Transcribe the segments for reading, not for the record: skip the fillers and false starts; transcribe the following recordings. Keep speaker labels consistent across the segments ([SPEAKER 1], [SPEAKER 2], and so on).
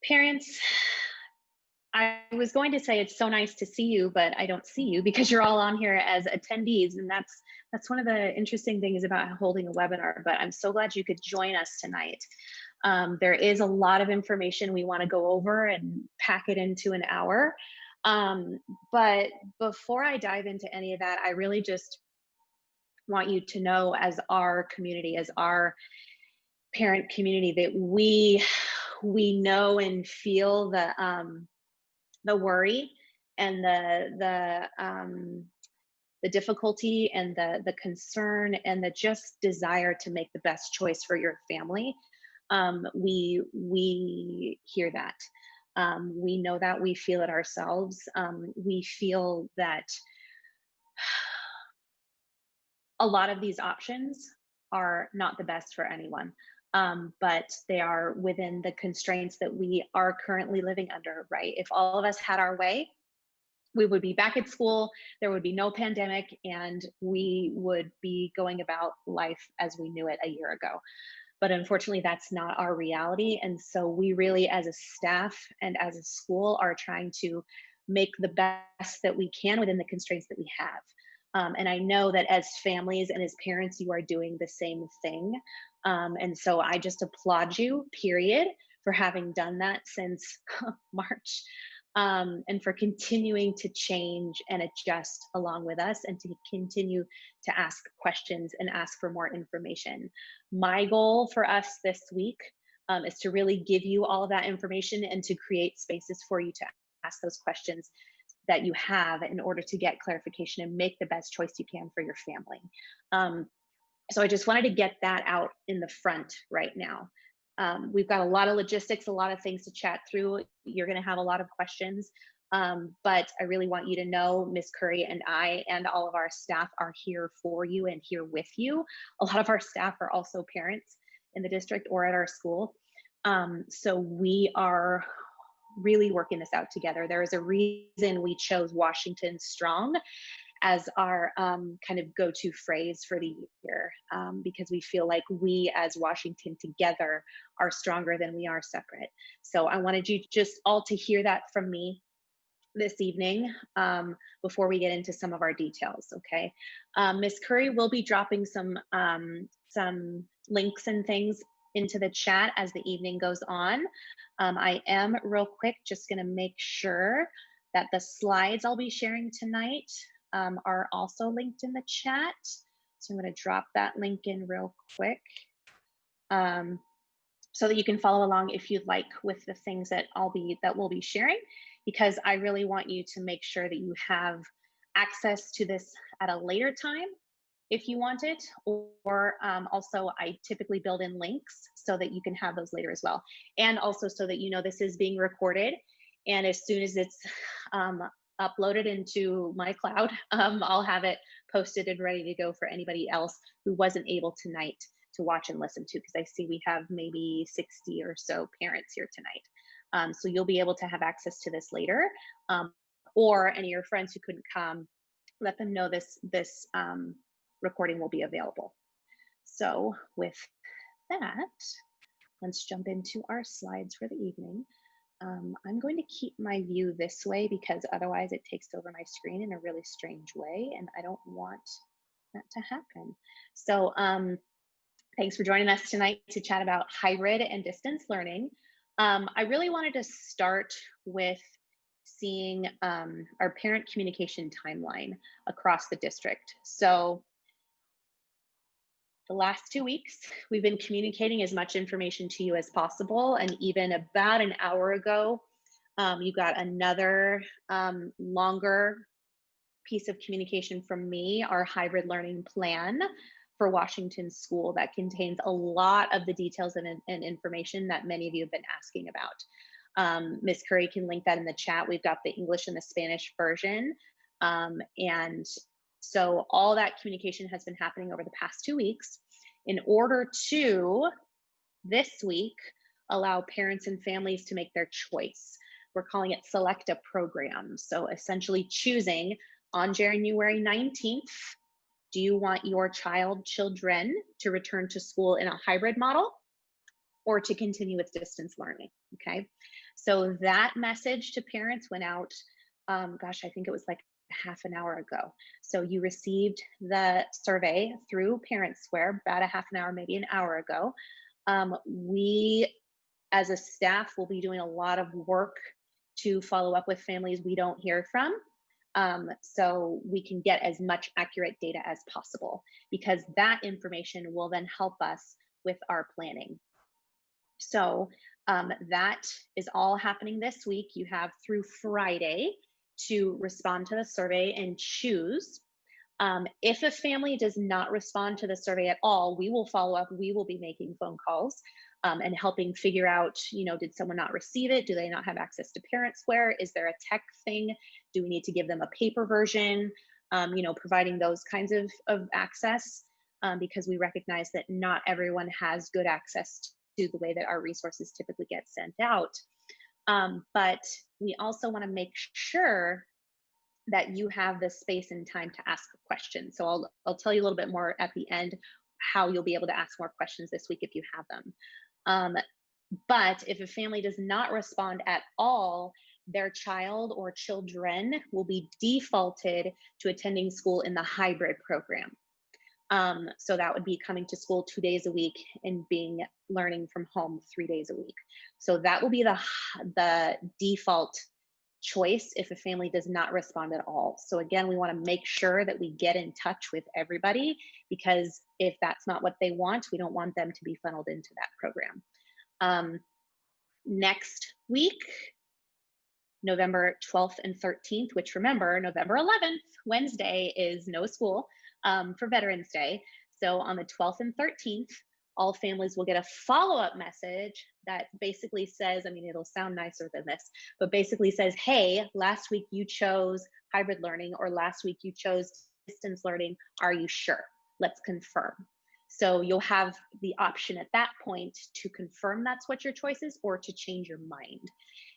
[SPEAKER 1] Parents, I was going to say it's so nice to see you, but I don't see you because you're all on here as attendees, and that's one of the interesting things about holding a webinar. But I'm so glad you could join us tonight. There is a lot of information we want to go over and pack it into an hour. But before I dive into any of that, I really just want you to know, as our community, as our parent community, that we know and feel the worry and the difficulty and the concern and the just desire to make the best choice for your family. We hear that. We know that. We feel it ourselves. We feel that a lot of these options are not the best for anyone, but they are within the constraints that we are currently living under, right? If all of us had our way, we would be back at school, there would be no pandemic, and we would be going about life as we knew it a year ago. But unfortunately, that's not our reality. And so we really, as a staff and as a school, are trying to make the best that we can within the constraints that we have. And I know that as families and as parents, you are doing the same thing. And so I just applaud you, period, for having done that since March, and for continuing to change and adjust along with us and to continue to ask questions and ask for more information. My goal for us this week is to really give you all of that information and to create spaces for you to ask those questions that you have in order to get clarification and make the best choice you can for your family. So I just wanted to get that out in the front right now. We've got a lot of logistics, a lot of things to chat through. You're going to have a lot of questions, but I really want you to know Ms. Curry and I and all of our staff are here for you and here with you. A lot of our staff are also parents in the district or at our school. So we are really working this out together. There is a reason we chose Washington Strong as our kind of go-to phrase for the year, because we feel like we as Washington together are stronger than we are separate. So I wanted you just all to hear that from me this evening before we get into some of our details, okay? Ms. Curry will be dropping some links and things into the chat as the evening goes on. I am real quick just gonna make sure that the slides I'll be sharing tonight are also linked in the chat. So I'm going to drop that link in real quick so that you can follow along if you'd like with the things that we'll be sharing, because I really want you to make sure that you have access to this at a later time if you want it, or also I typically build in links so that you can have those later as well. And also so that you know this is being recorded, and as soon as it's uploaded into my cloud, I'll have it posted and ready to go for anybody else who wasn't able tonight to watch and listen to, because I see we have maybe 60 or so parents here tonight. So you'll be able to have access to this later, or any of your friends who couldn't come, let them know this recording will be available. So with that, let's jump into our slides for the evening. I'm going to keep my view this way because otherwise it takes over my screen in a really strange way, and I don't want that to happen. So thanks for joining us tonight to chat about hybrid and distance learning. I really wanted to start with seeing our parent communication timeline across the district. So the last 2 weeks, we've been communicating as much information to you as possible. And even about an hour ago, you got another longer piece of communication from me, our hybrid learning plan for Washington School that contains a lot of the details and information that many of you have been asking about. Ms. Curry can link that in the chat. We've got the English and the Spanish version. And so all that communication has been happening over the past 2 weeks in order to, this week, allow parents and families to make their choice. We're calling it Select a Program. So essentially choosing on January 19th, do you want your children to return to school in a hybrid model? or to continue with distance learning. Okay. So that message to parents went out, gosh, I think it was like half an hour ago. So you received the survey through Parent Square about a half an hour, maybe an hour ago. We as a staff will be doing a lot of work to follow up with families we don't hear from, so we can get as much accurate data as possible, because that information will then help us with our planning. So that is all happening this week. You have through Friday to respond to the survey and choose. If a family does not respond to the survey at all, we will follow up. We will be making phone calls and helping figure out, did someone not receive it? Do they not have access to Parent Square? Is there a tech thing? Do we need to give them a paper version? Providing those kinds of access, because we recognize that not everyone has good access to the way that our resources typically get sent out. But we also want to make sure that you have the space and time to ask questions. So I'll tell you a little bit more at the end how you'll be able to ask more questions this week if you have them. But if a family does not respond at all, their child or children will be defaulted to attending school in the hybrid program. So that would be coming to school 2 days a week and learning from home 3 days a week. So that will be the default choice if a family does not respond at all. So again, we want to make sure that we get in touch with everybody, because if that's not what they want, we don't want them to be funneled into that program. Next week, November 12th and 13th, which remember, November 11th, Wednesday, is no school for Veterans Day. So on the 12th and 13th, all families will get a follow-up message that basically says, it'll sound nicer than this, but basically says, hey, last week you chose hybrid learning, or last week you chose distance learning. Are you sure? Let's confirm. So you'll have the option at that point to confirm that's what your choice is, or to change your mind.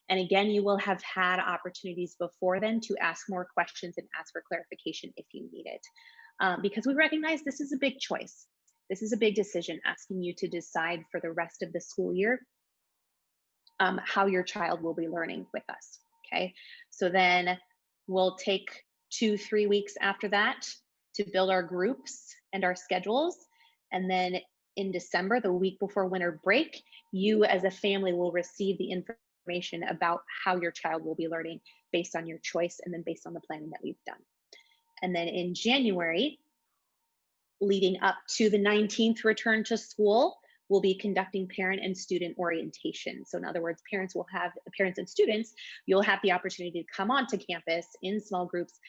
[SPEAKER 1] And again, you will have had opportunities before then to ask more questions and ask for clarification if you need it. Because we recognize this is a big choice. This is a big decision, asking you to decide for the rest of the school year how your child will be learning with us. Okay, so then we'll take 2-3 weeks after that to build our groups and our schedules. And then in December, the week before winter break, you as a family will receive the information about how your child will be learning based on your choice, and then based on the planning that we've done. And then in January, leading up to the 19th return to school, we'll be conducting parent and student orientation. So in other words, parents and students, you'll have the opportunity to come onto campus in small groups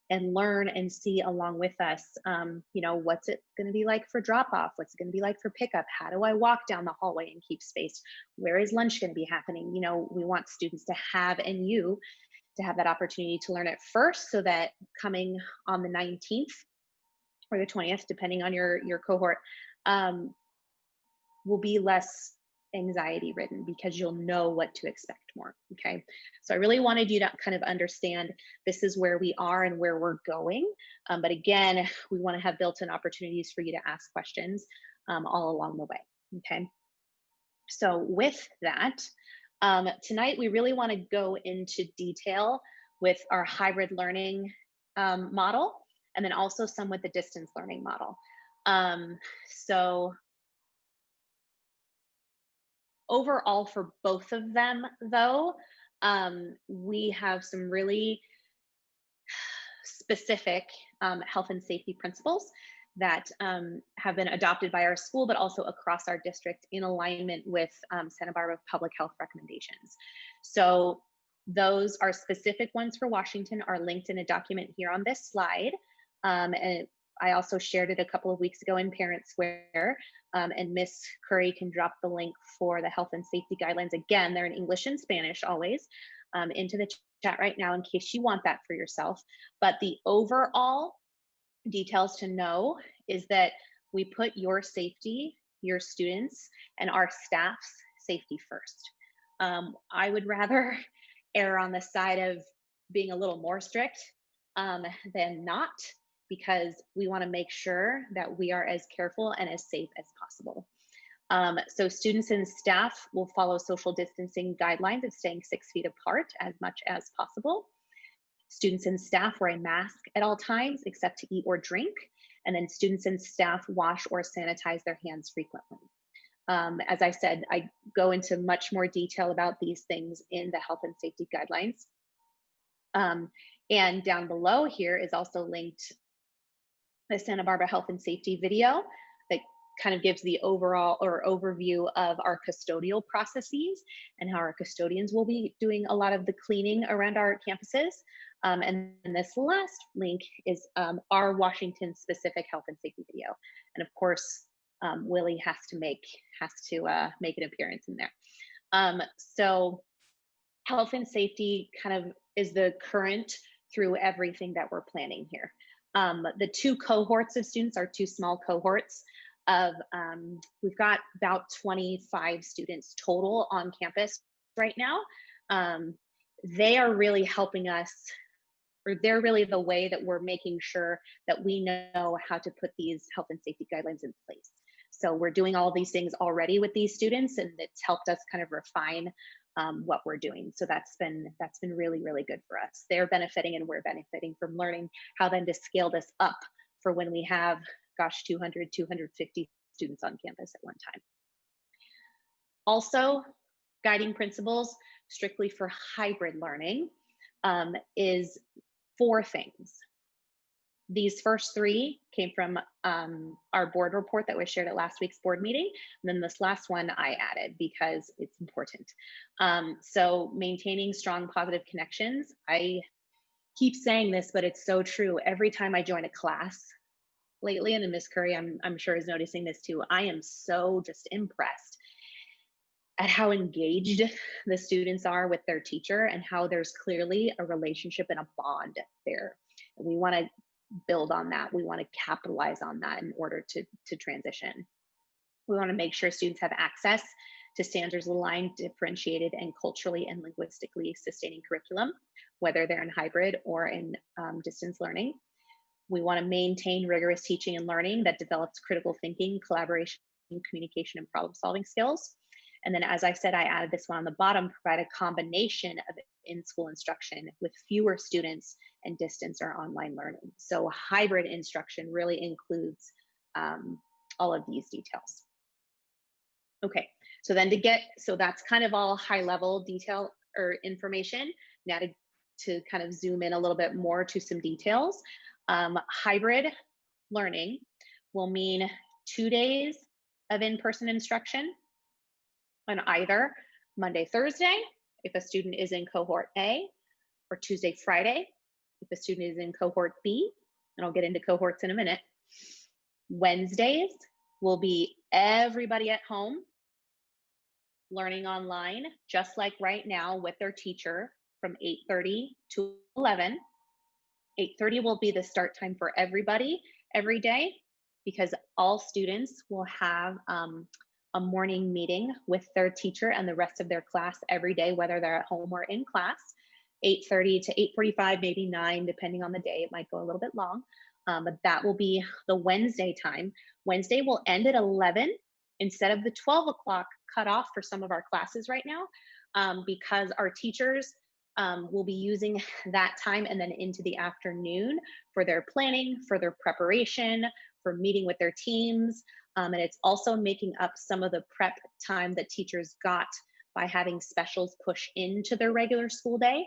[SPEAKER 1] and learn and see along with us, what's it going to be like for drop off? What's it going to be like for pickup? How do I walk down the hallway and keep spaced? Where is lunch going to be happening? We want students to have, and you to have that opportunity to learn it first, so that coming on the 19th or the 20th, depending on your cohort, will be less anxiety ridden, because you'll know what to expect more. Okay, so I really wanted you to kind of understand this is where we are and where we're going, but again, we want to have built-in opportunities for you to ask questions all along the way. Okay, so with that, tonight we really want to go into detail with our hybrid learning model, and then also some with the distance learning model. So overall for both of them, though, we have some really specific health and safety principles that have been adopted by our school, but also across our district in alignment with Santa Barbara public health recommendations. So those are specific ones for Washington, are linked in a document here on this slide. And I also shared it a couple of weeks ago in Parent Square, and Miss Curry can drop the link for the health and safety guidelines. Again, they're in English and Spanish always, into the chat right now in case you want that for yourself. But the overall details to know is that we put your safety, your students, and our staff's safety first. I would rather err on the side of being a little more strict than not, because we want to make sure that we are as careful and as safe as possible. So students and staff will follow social distancing guidelines of staying 6 feet apart as much as possible. Students and staff wear a mask at all times except to eat or drink. And then students and staff wash or sanitize their hands frequently. As I said, I go into much more detail about these things in the health and safety guidelines. And down below here is also linked the Santa Barbara Health and Safety video that kind of gives the overall or overview of our custodial processes and how our custodians will be doing a lot of the cleaning around our campuses. And this last link is our Washington specific health and safety video. And of course, Willie has to make an appearance in there. So health and safety kind of is the current through everything that we're planning here. The two cohorts of students are two small cohorts of, we've got about 25 students total on campus right now. They are really helping us, or they're really the way that we're making sure that we know how to put these health and safety guidelines in place. So we're doing all these things already with these students, and it's helped us kind of refine what we're doing. So that's been really, really good for us. They're benefiting and we're benefiting from learning how then to scale this up for when we have, gosh, 200, 250 students on campus at one time. Also, guiding principles strictly for hybrid learning is 4 things. These first 3 came from our board report that was shared at last week's board meeting. And then this last one I added because it's important. So maintaining strong positive connections. I keep saying this, but it's so true. Every time I join a class lately, and Ms. Curry, I'm sure is noticing this too, I am so just impressed at how engaged the students are with their teacher and how there's clearly a relationship and a bond there. We want to build on that. We want to capitalize on that in order to transition. We want to make sure students have access to standards aligned, differentiated, and culturally and linguistically sustaining curriculum, whether they're in hybrid or in distance learning. We want to maintain rigorous teaching and learning that develops critical thinking, collaboration, communication, and problem-solving skills. And then, as I said, I added this one on the bottom, provide a combination of in-school instruction with fewer students and distance or online learning. So hybrid instruction really includes all of these details. Okay, so then so that's kind of all high level detail or information. Now to kind of zoom in a little bit more to some details. Hybrid learning will mean 2 days of in-person instruction on either Monday, Thursday, if a student is in cohort A, or Tuesday, Friday, if a student is in cohort B, and I'll get into cohorts in a minute. Wednesdays will be everybody at home learning online, just like right now with their teacher from 8:30 to 11. 8:30 will be the start time for everybody every day because all students will have a morning meeting with their teacher and the rest of their class every day, whether they're at home or in class. 8:30 to 8:45, maybe 9, depending on the day. It might go a little bit long, but that will be the Wednesday time. Wednesday will end at 11 instead of the 12 o'clock cutoff for some of our classes right now, because our teachers will be using that time and then into the afternoon for their planning, for their preparation, for meeting with their teams. And it's also making up some of the prep time that teachers got by having specials push into their regular school day,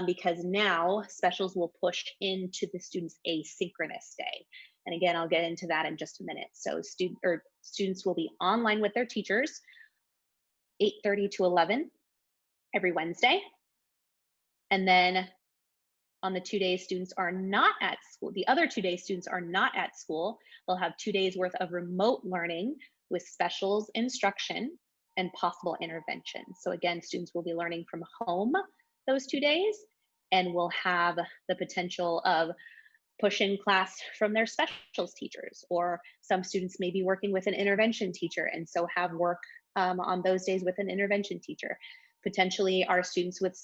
[SPEAKER 1] because now specials will push into the students' asynchronous day. And again, I'll get into that in just a minute. So students will be online with their teachers 8:30 to 11 every Wednesday. And then on the 2 days students are not at school, the other 2 days students are not at school, they'll have 2 days worth of remote learning with specials instruction and possible intervention. So again, students will be learning from home those 2 days and will have the potential of push-in class from their specials teachers, or some students may be working with an intervention teacher and so have work on those days with an intervention teacher. Potentially our students with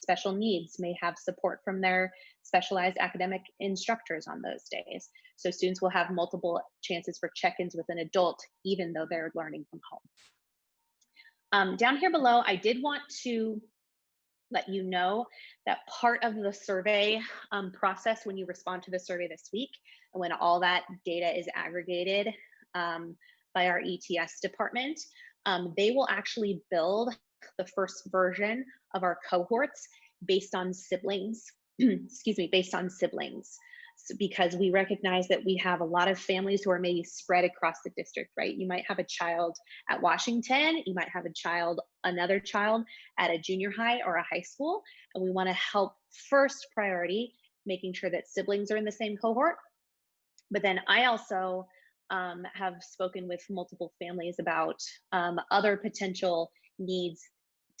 [SPEAKER 1] special needs may have support from their specialized academic instructors on those days. So students will have multiple chances for check-ins with an adult, even though they're learning from home. Down here below, I did want to let you know that part of the survey process, when you respond to the survey this week, and when all that data is aggregated by our ETS department, they will actually build the first version of our cohorts based on siblings, excuse me, based on siblings. So because we recognize that we have a lot of families who are maybe spread across the district, right? You might have a child at Washington, you might have another child at a junior high or a high school, and we want to help first priority making sure that siblings are in the same cohort. But then I also have spoken with multiple families about other potential needs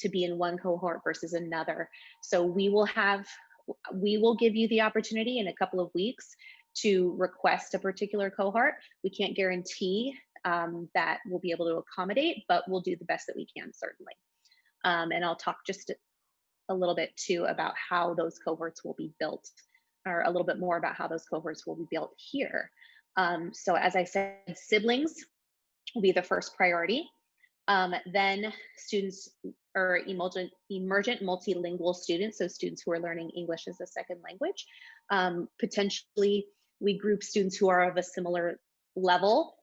[SPEAKER 1] to be in one cohort versus another. So we will give you the opportunity in a couple of weeks to request a particular cohort. We can't guarantee that we'll be able to accommodate, but we'll do the best that we can, certainly. And I'll talk just a little bit too about how those cohorts will be built, or a little bit more about how those cohorts will be built here. So as I said, siblings will be the first priority. Then students or emergent multilingual students, so students who are learning English as a second language. Potentially, we group students who are of a similar level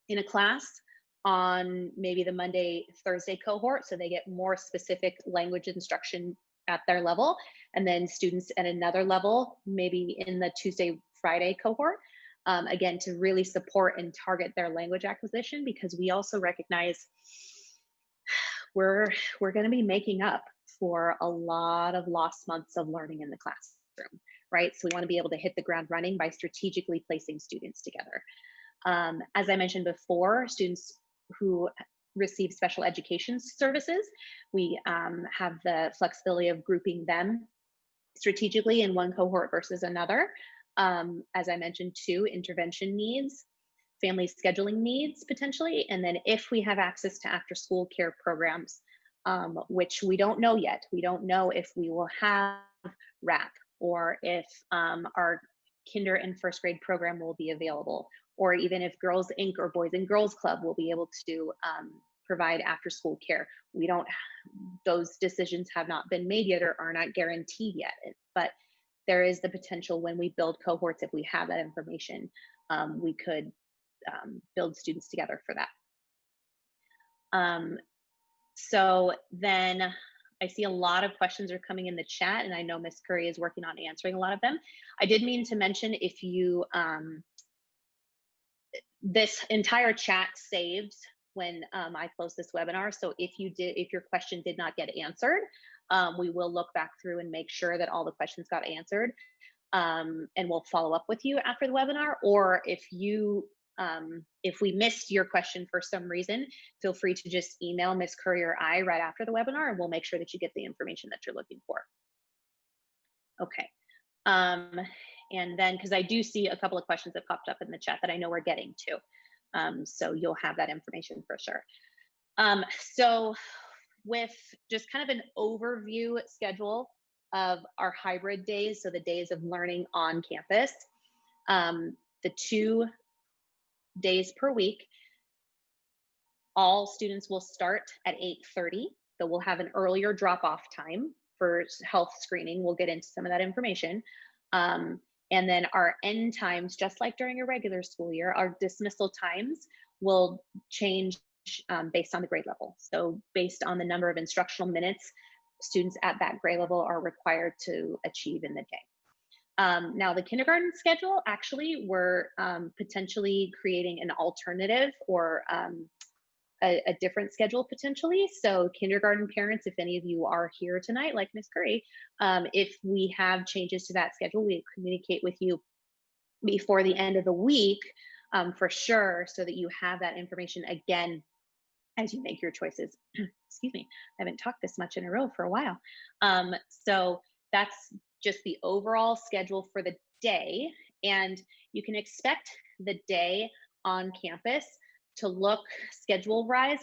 [SPEAKER 1] in a class on maybe the Monday, Thursday cohort, so they get more specific language instruction at their level. And then students at another level, maybe in the Tuesday, Friday cohort, again, to really support and target their language acquisition, because we also recognize we're going to be making up for a lot of lost months of learning in the classroom, right? So we want to be able to hit the ground running by strategically placing students together. As I mentioned before, students who receive special education services, we have the flexibility of grouping them strategically in one cohort versus another. As I mentioned too, intervention needs, family scheduling needs potentially, and then if we have access to after school care programs, which we don't know yet. We don't know if we will have RAP, or if our kinder and first grade program will be available, or even if Girls Inc. or Boys and Girls Club will be able to provide after school care. We don't, those decisions have not been made yet or are not guaranteed yet, but there is the potential when we build cohorts, if we have that information, we could build students together for that. So then I see a lot of questions are coming in the chat, and I know Ms. Curry is working on answering a lot of them. I did mean to mention, if you, this entire chat saves when I close this webinar. So if your question did not get answered, we will look back through and make sure that all the questions got answered, and we'll follow up with you after the webinar. Or if we missed your question for some reason, feel free to just email Ms. Curry or I right after the webinar, and we'll make sure that you get the information that you're looking for. Okay. And then, because I do see a couple of questions that popped up in the chat that I know we're getting to. So you'll have that information for sure. So with just kind of an overview schedule of our hybrid days, so the days of learning on campus, the 2 days per week, all students will start at 8:30. So we'll have an earlier drop-off time for health screening. We'll get into some of that information. And then our end times, just like during a regular school year, our dismissal times will change based on the grade level. So based on the number of instructional minutes students at that grade level are required to achieve in the day. Now the kindergarten schedule, actually, we're potentially creating an alternative, or a different schedule potentially. So kindergarten parents, if any of you are here tonight, like Ms. Curry, if we have changes to that schedule, we communicate with you before the end of the week, for sure, so that you have that information again as you make your choices. Excuse me, I haven't talked this much in a row for a while. So that's just the overall schedule for the day. And you can expect the day on campus to look schedule-wise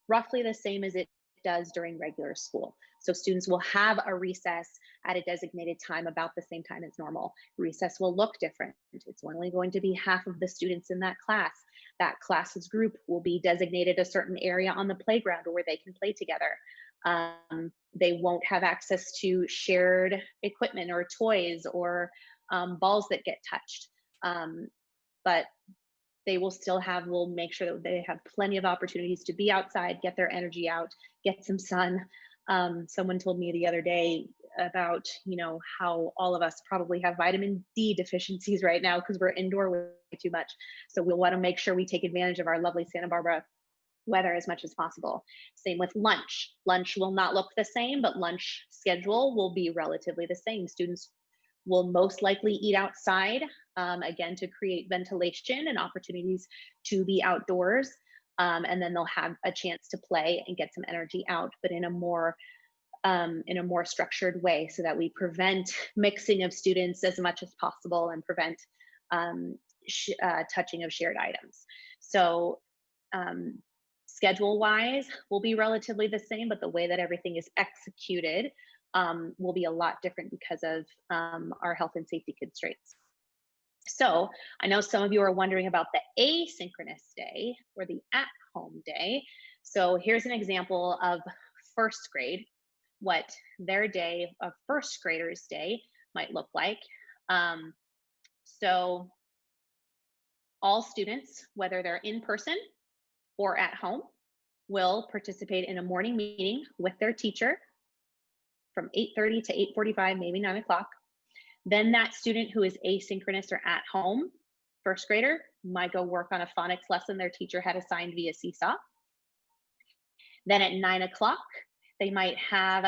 [SPEAKER 1] roughly the same as it does during regular school. So students will have a recess at a designated time about the same time as normal. Recess will look different. It's only going to be half of the students in that class. That class's group will be designated a certain area on the playground where they can play together. They won't have access to shared equipment or toys or balls that get touched. But they will still have, we'll make sure that they have plenty of opportunities to be outside, get their energy out, get some sun. Someone told me the other day about, how all of us probably have vitamin D deficiencies right now because we're indoor way too much. So we'll want to make sure we take advantage of our lovely Santa Barbara weather as much as possible. Same with lunch. Lunch will not look the same, but lunch schedule will be relatively the same. Students will most likely eat outside, again, to create ventilation and opportunities to be outdoors. And then they'll have a chance to play and get some energy out, but in a more structured way, so that we prevent mixing of students as much as possible and prevent touching of shared items. So schedule wise will be relatively the same, but the way that everything is executed will be a lot different because of our health and safety constraints. So I know some of you are wondering about the asynchronous day or the at-home day. So here's an example of first grade, what their day, a first grader's day, might look like. So all students, whether they're in person or at home, will participate in a morning meeting with their teacher from 8:30 to 8:45, maybe 9 o'clock. Then that student who is asynchronous or at home, first grader, might go work on a phonics lesson their teacher had assigned via Seesaw. Then at 9 o'clock, they might have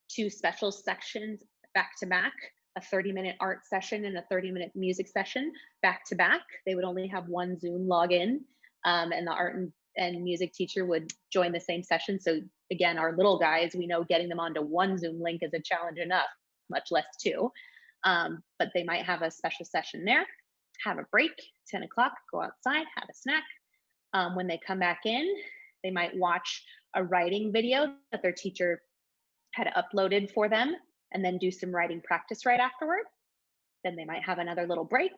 [SPEAKER 1] 2 special sections back to back, a 30-minute art session and a 30-minute music session back to back. They would only have one Zoom login, and the art and music teacher would join the same session. So again, our little guys, we know getting them onto one Zoom link is a challenge enough, much less 2. But they might have a special session there, have a break, 10 o'clock, go outside, have a snack. When they come back in, they might watch a writing video that their teacher had uploaded for them and then do some writing practice right afterward. Then they might have another little break.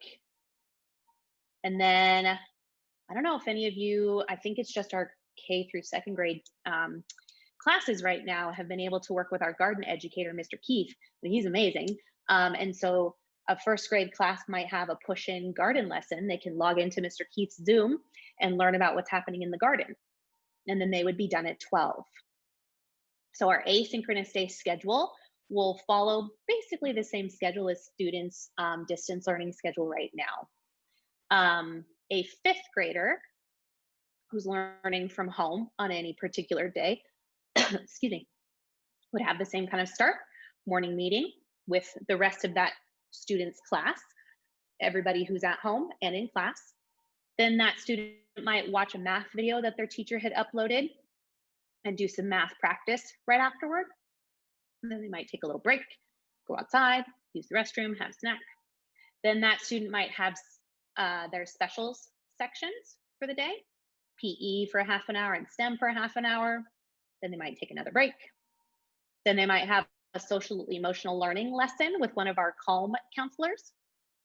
[SPEAKER 1] And then, I don't know if any of you, I think it's just our K through second grade classes right now have been able to work with our garden educator, Mr. Keith. He's amazing. And so a first grade class might have a push-in garden lesson. They can log into Mr. Keith's Zoom and learn about what's happening in the garden. And then they would be done at 12. So our asynchronous day schedule will follow basically the same schedule as students' distance learning schedule right now. A fifth grader who's learning from home on any particular day, excuse me, would have the same kind of start, morning meeting with the rest of that student's class, everybody who's at home and in class. Then that student might watch a math video that their teacher had uploaded and do some math practice right afterward. And then they might take a little break, go outside, use the restroom, have a snack. Then that student might have their specials sections for the day, PE for half an hour and STEM for half an hour. Then they might take another break. Then they might have a social emotional learning lesson with one of our CALM counselors.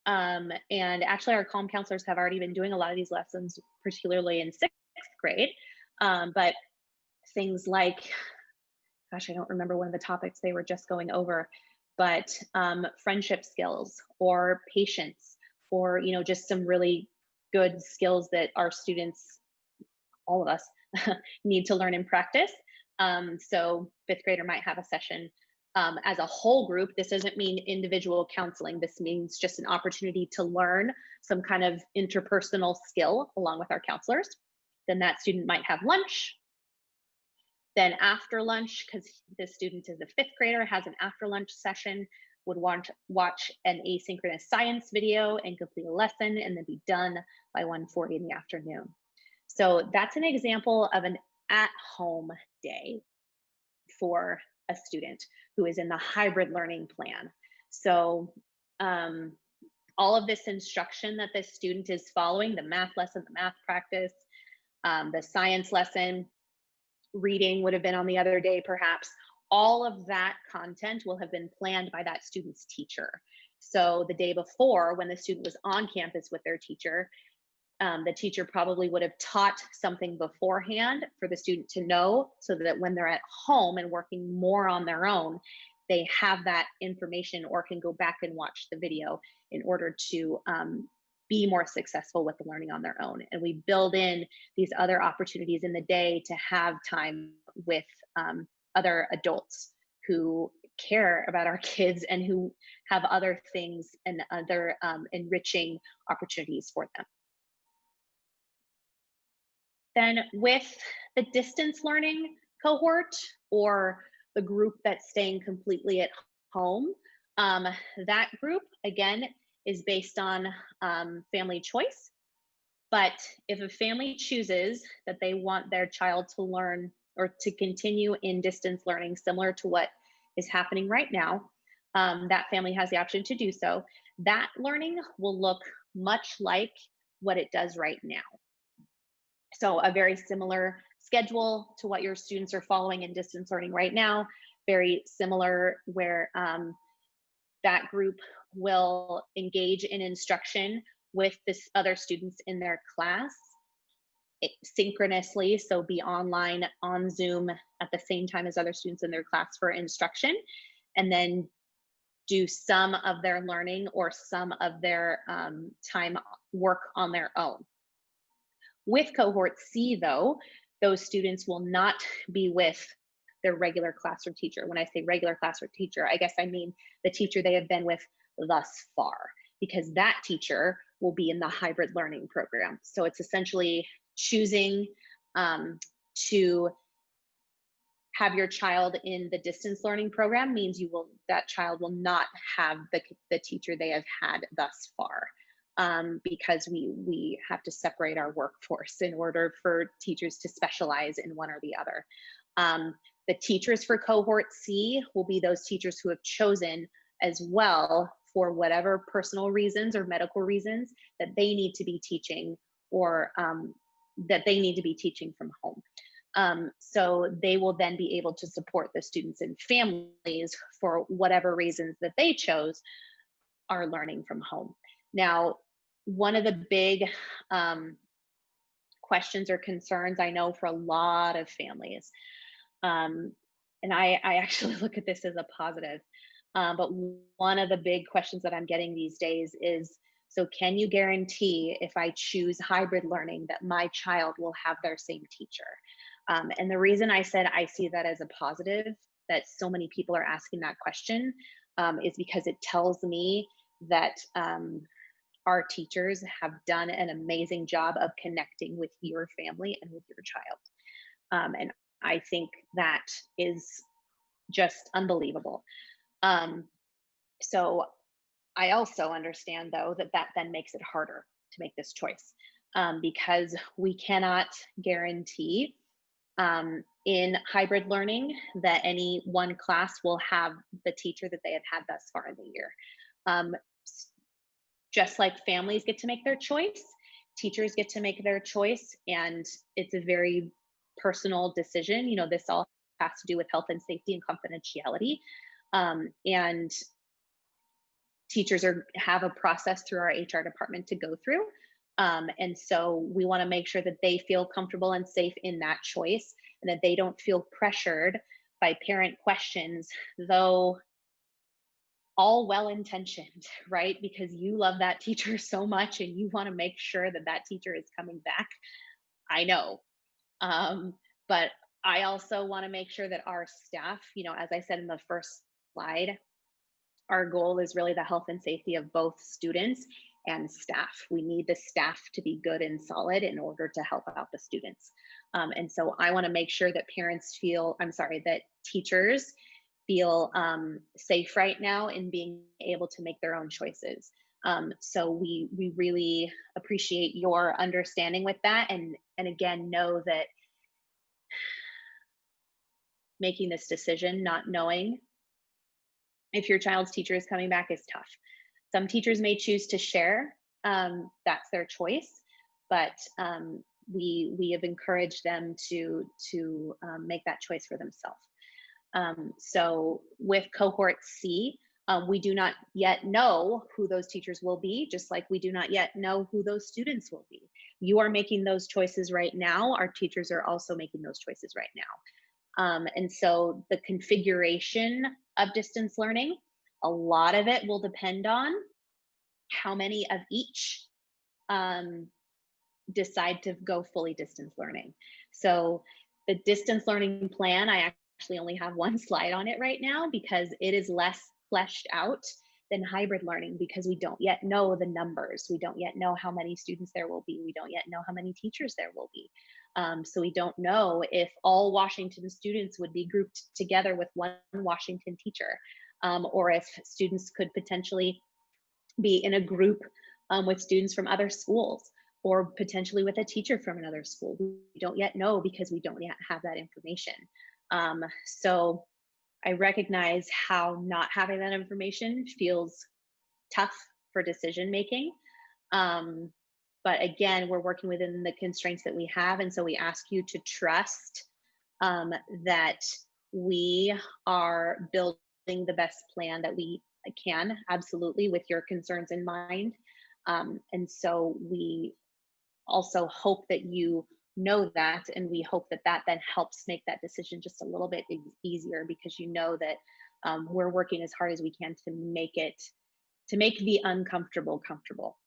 [SPEAKER 1] And actually our CALM counselors have already been doing a lot of these lessons, particularly in 6th grade. But things like, gosh, I don't remember one of the topics they were just going over, but friendship skills or patience, or, just some really good skills that our students, all of us, need to learn and practice. So 5th grader might have a session as a whole group. This doesn't mean individual counseling. This means just an opportunity to learn some kind of interpersonal skill along with our counselors. Then that student might have lunch. Then after lunch, because this student is a 5th grader, has an after lunch session, would watch an asynchronous science video and complete a lesson and then be done by 1:40 in the afternoon. So that's an example of an at-home day for a student who is in the hybrid learning plan. So all of this instruction that the student is following, the math lesson, the math practice, the science lesson, reading would have been on the other day perhaps, all of that content will have been planned by that student's teacher. So the day before, when the student was on campus with their teacher, the teacher probably would have taught something beforehand for the student to know, so that when they're at home and working more on their own, they have that information or can go back and watch the video in order to be more successful with the learning on their own. And we build in these other opportunities in the day to have time with other adults who care about our kids and who have other things and other enriching opportunities for them. Then with the distance learning cohort, or the group that's staying completely at home, um, that group, again, is based on family choice. But if a family chooses that they want their child to learn or to continue in distance learning, similar to what is happening right now, that family has the option to do so. That learning will look much like what it does right now. So a very similar schedule to what your students are following in distance learning right now, very similar, where that group will engage in instruction with this other students in their class synchronously, so be online on Zoom at the same time as other students in their class for instruction, and then do some of their learning or some of their time work on their own. With cohort C, though, those students will not be with their regular classroom teacher. When I say regular classroom teacher, I guess I mean the teacher they have been with thus far, because that teacher will be in the hybrid learning program. So it's essentially choosing to have your child in the distance learning program means that child will not have the teacher they have had thus far, because we have to separate our workforce in order for teachers to specialize in one or the other. The teachers for cohort C will be those teachers who have chosen as well, for whatever personal reasons or medical reasons, that they need to be teaching, or that they need to be teaching from home. So they will then be able to support the students and families for whatever reasons that they chose are learning from home. Now, one of the big questions or concerns I know for a lot of families, and I actually look at this as a positive, but one of the big questions that I'm getting these days is, so can you guarantee if I choose hybrid learning that my child will have their same teacher? And the reason I said I see that as a positive, that so many people are asking that question, is because it tells me that our teachers have done an amazing job of connecting with your family and with your child. And I think that is just unbelievable. Um, so I also understand, though, that that then makes it harder to make this choice, because we cannot guarantee in hybrid learning that any one class will have the teacher that they have had thus far in the year. Um, just like families get to make their choice, teachers get to make their choice, and it's a very personal decision. You know, this all has to do with health and safety and confidentiality. And teachers have a process through our HR department to go through. And so we want to make sure that they feel comfortable and safe in that choice, and that they don't feel pressured by parent questions, though all well intentioned, right? Because you love that teacher so much and you want to make sure that that teacher is coming back. I know. Um, but I also want to make sure that our staff, you know, as I said in the first slide, our goal is really the health and safety of both students and staff. We need the staff to be good and solid in order to help out the students. And so I want to make sure that that teachers feel safe right now in being able to make their own choices. So we really appreciate your understanding with that, and again, know that making this decision, not knowing if your child's teacher is coming back, is tough. Some teachers may choose to share. That's their choice, but we have encouraged them to make that choice for themselves. So with cohort C, we do not yet know who those teachers will be, just like we do not yet know who those students will be. You are making those choices right now. Our teachers are also making those choices right now. And so the configuration of distance learning, a lot of it will depend on how many of each um, decide to go fully distance learning. So the distance learning plan, I actually only have one slide on it right now because it is less fleshed out than hybrid learning because we don't yet know the numbers. We don't yet know how many students there will be. We don't yet know how many teachers there will be. So we don't know if all Washington students would be grouped together with one Washington teacher, or if students could potentially be in a group with students from other schools or potentially with a teacher from another school. We don't yet know because we don't yet have that information. So I recognize how not having that information feels tough for decision making. Um, but again, we're working within the constraints that we have. And so we ask you to trust that we are building the best plan that we can, absolutely, with your concerns in mind. And so we also hope that you know that, and we hope that that then helps make that decision just a little bit easier because you know that we're working as hard as we can to make the uncomfortable comfortable.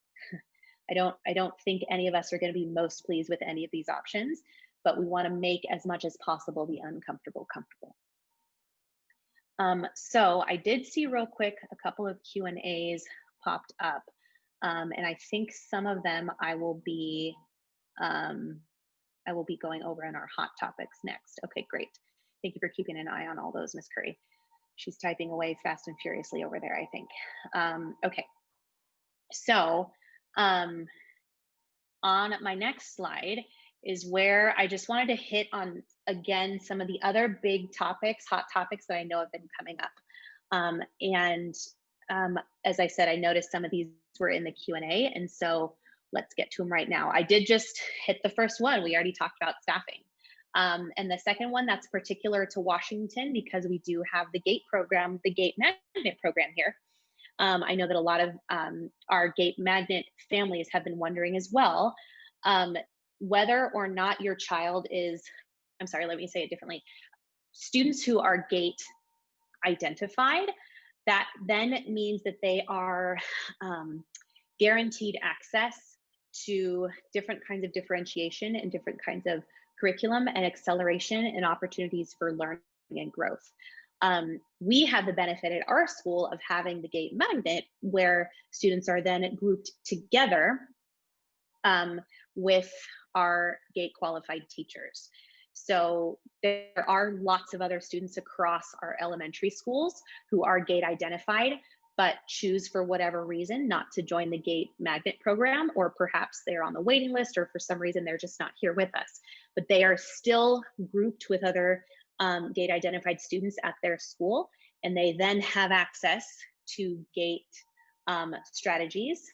[SPEAKER 1] I don't think any of us are going to be most pleased with any of these options, but we want to make as much as possible the uncomfortable comfortable. So I did see real quick a couple of Q&As popped up, and I think some of them I will be going over in our hot topics next. Okay, great. Thank you for keeping an eye on all those, Miss Curry. She's typing away fast and furiously over there, I think. Okay, so on my next slide is where I just wanted to hit on, again, some of the other big topics, hot topics that I know have been coming up. As I said, I noticed some of these were in the Q&A, and so let's get to them right now. I did just hit the first one. We already talked about staffing. And the second one, that's particular to Washington because we do have the GATE program, the GATE Magnet program here. I know that a lot of our GATE Magnet families have been wondering as well, whether or not your child is, I'm sorry, let me say it differently. Students who are GATE identified, that then means that they are guaranteed access to different kinds of differentiation and different kinds of curriculum and acceleration and opportunities for learning and growth. We have the benefit at our school of having the GATE Magnet where students are then grouped together with our GATE qualified teachers. So there are lots of other students across our elementary schools who are GATE identified, but choose for whatever reason not to join the GATE Magnet program, or perhaps they're on the waiting list, or for some reason they're just not here with us. But they are still grouped with other GATE identified students at their school, and they then have access to GATE strategies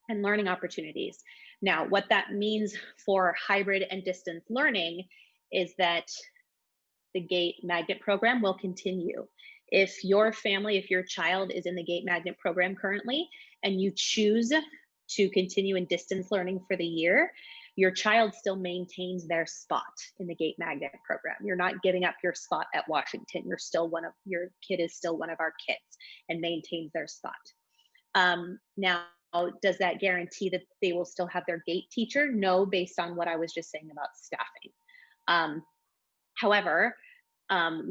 [SPEAKER 1] and learning opportunities. Now, what that means for hybrid and distance learning is that the GATE Magnet program will continue. If your family, if your child is in the GATE Magnet program currently, and you choose to continue in distance learning for the year, your child still maintains their spot in the GATE Magnet program. You're not giving up your spot at Washington. Your kid is still one of our kids and maintains their spot. Now, does that guarantee that they will still have their GATE teacher? No, based on what I was just saying about staffing. However,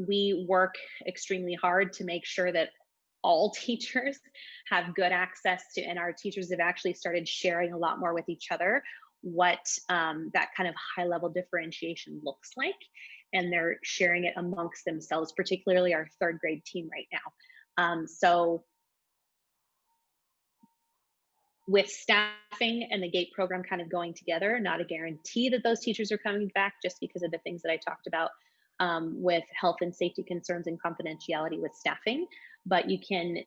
[SPEAKER 1] we work extremely hard to make sure that all teachers have good access to, and our teachers have actually started sharing a lot more with each other what that kind of high level differentiation looks like. And they're sharing it amongst themselves, particularly our third grade team right now. So with staffing and the GATE program kind of going together, not a guarantee that those teachers are coming back just because of the things that I talked about with health and safety concerns and confidentiality with staffing. But you can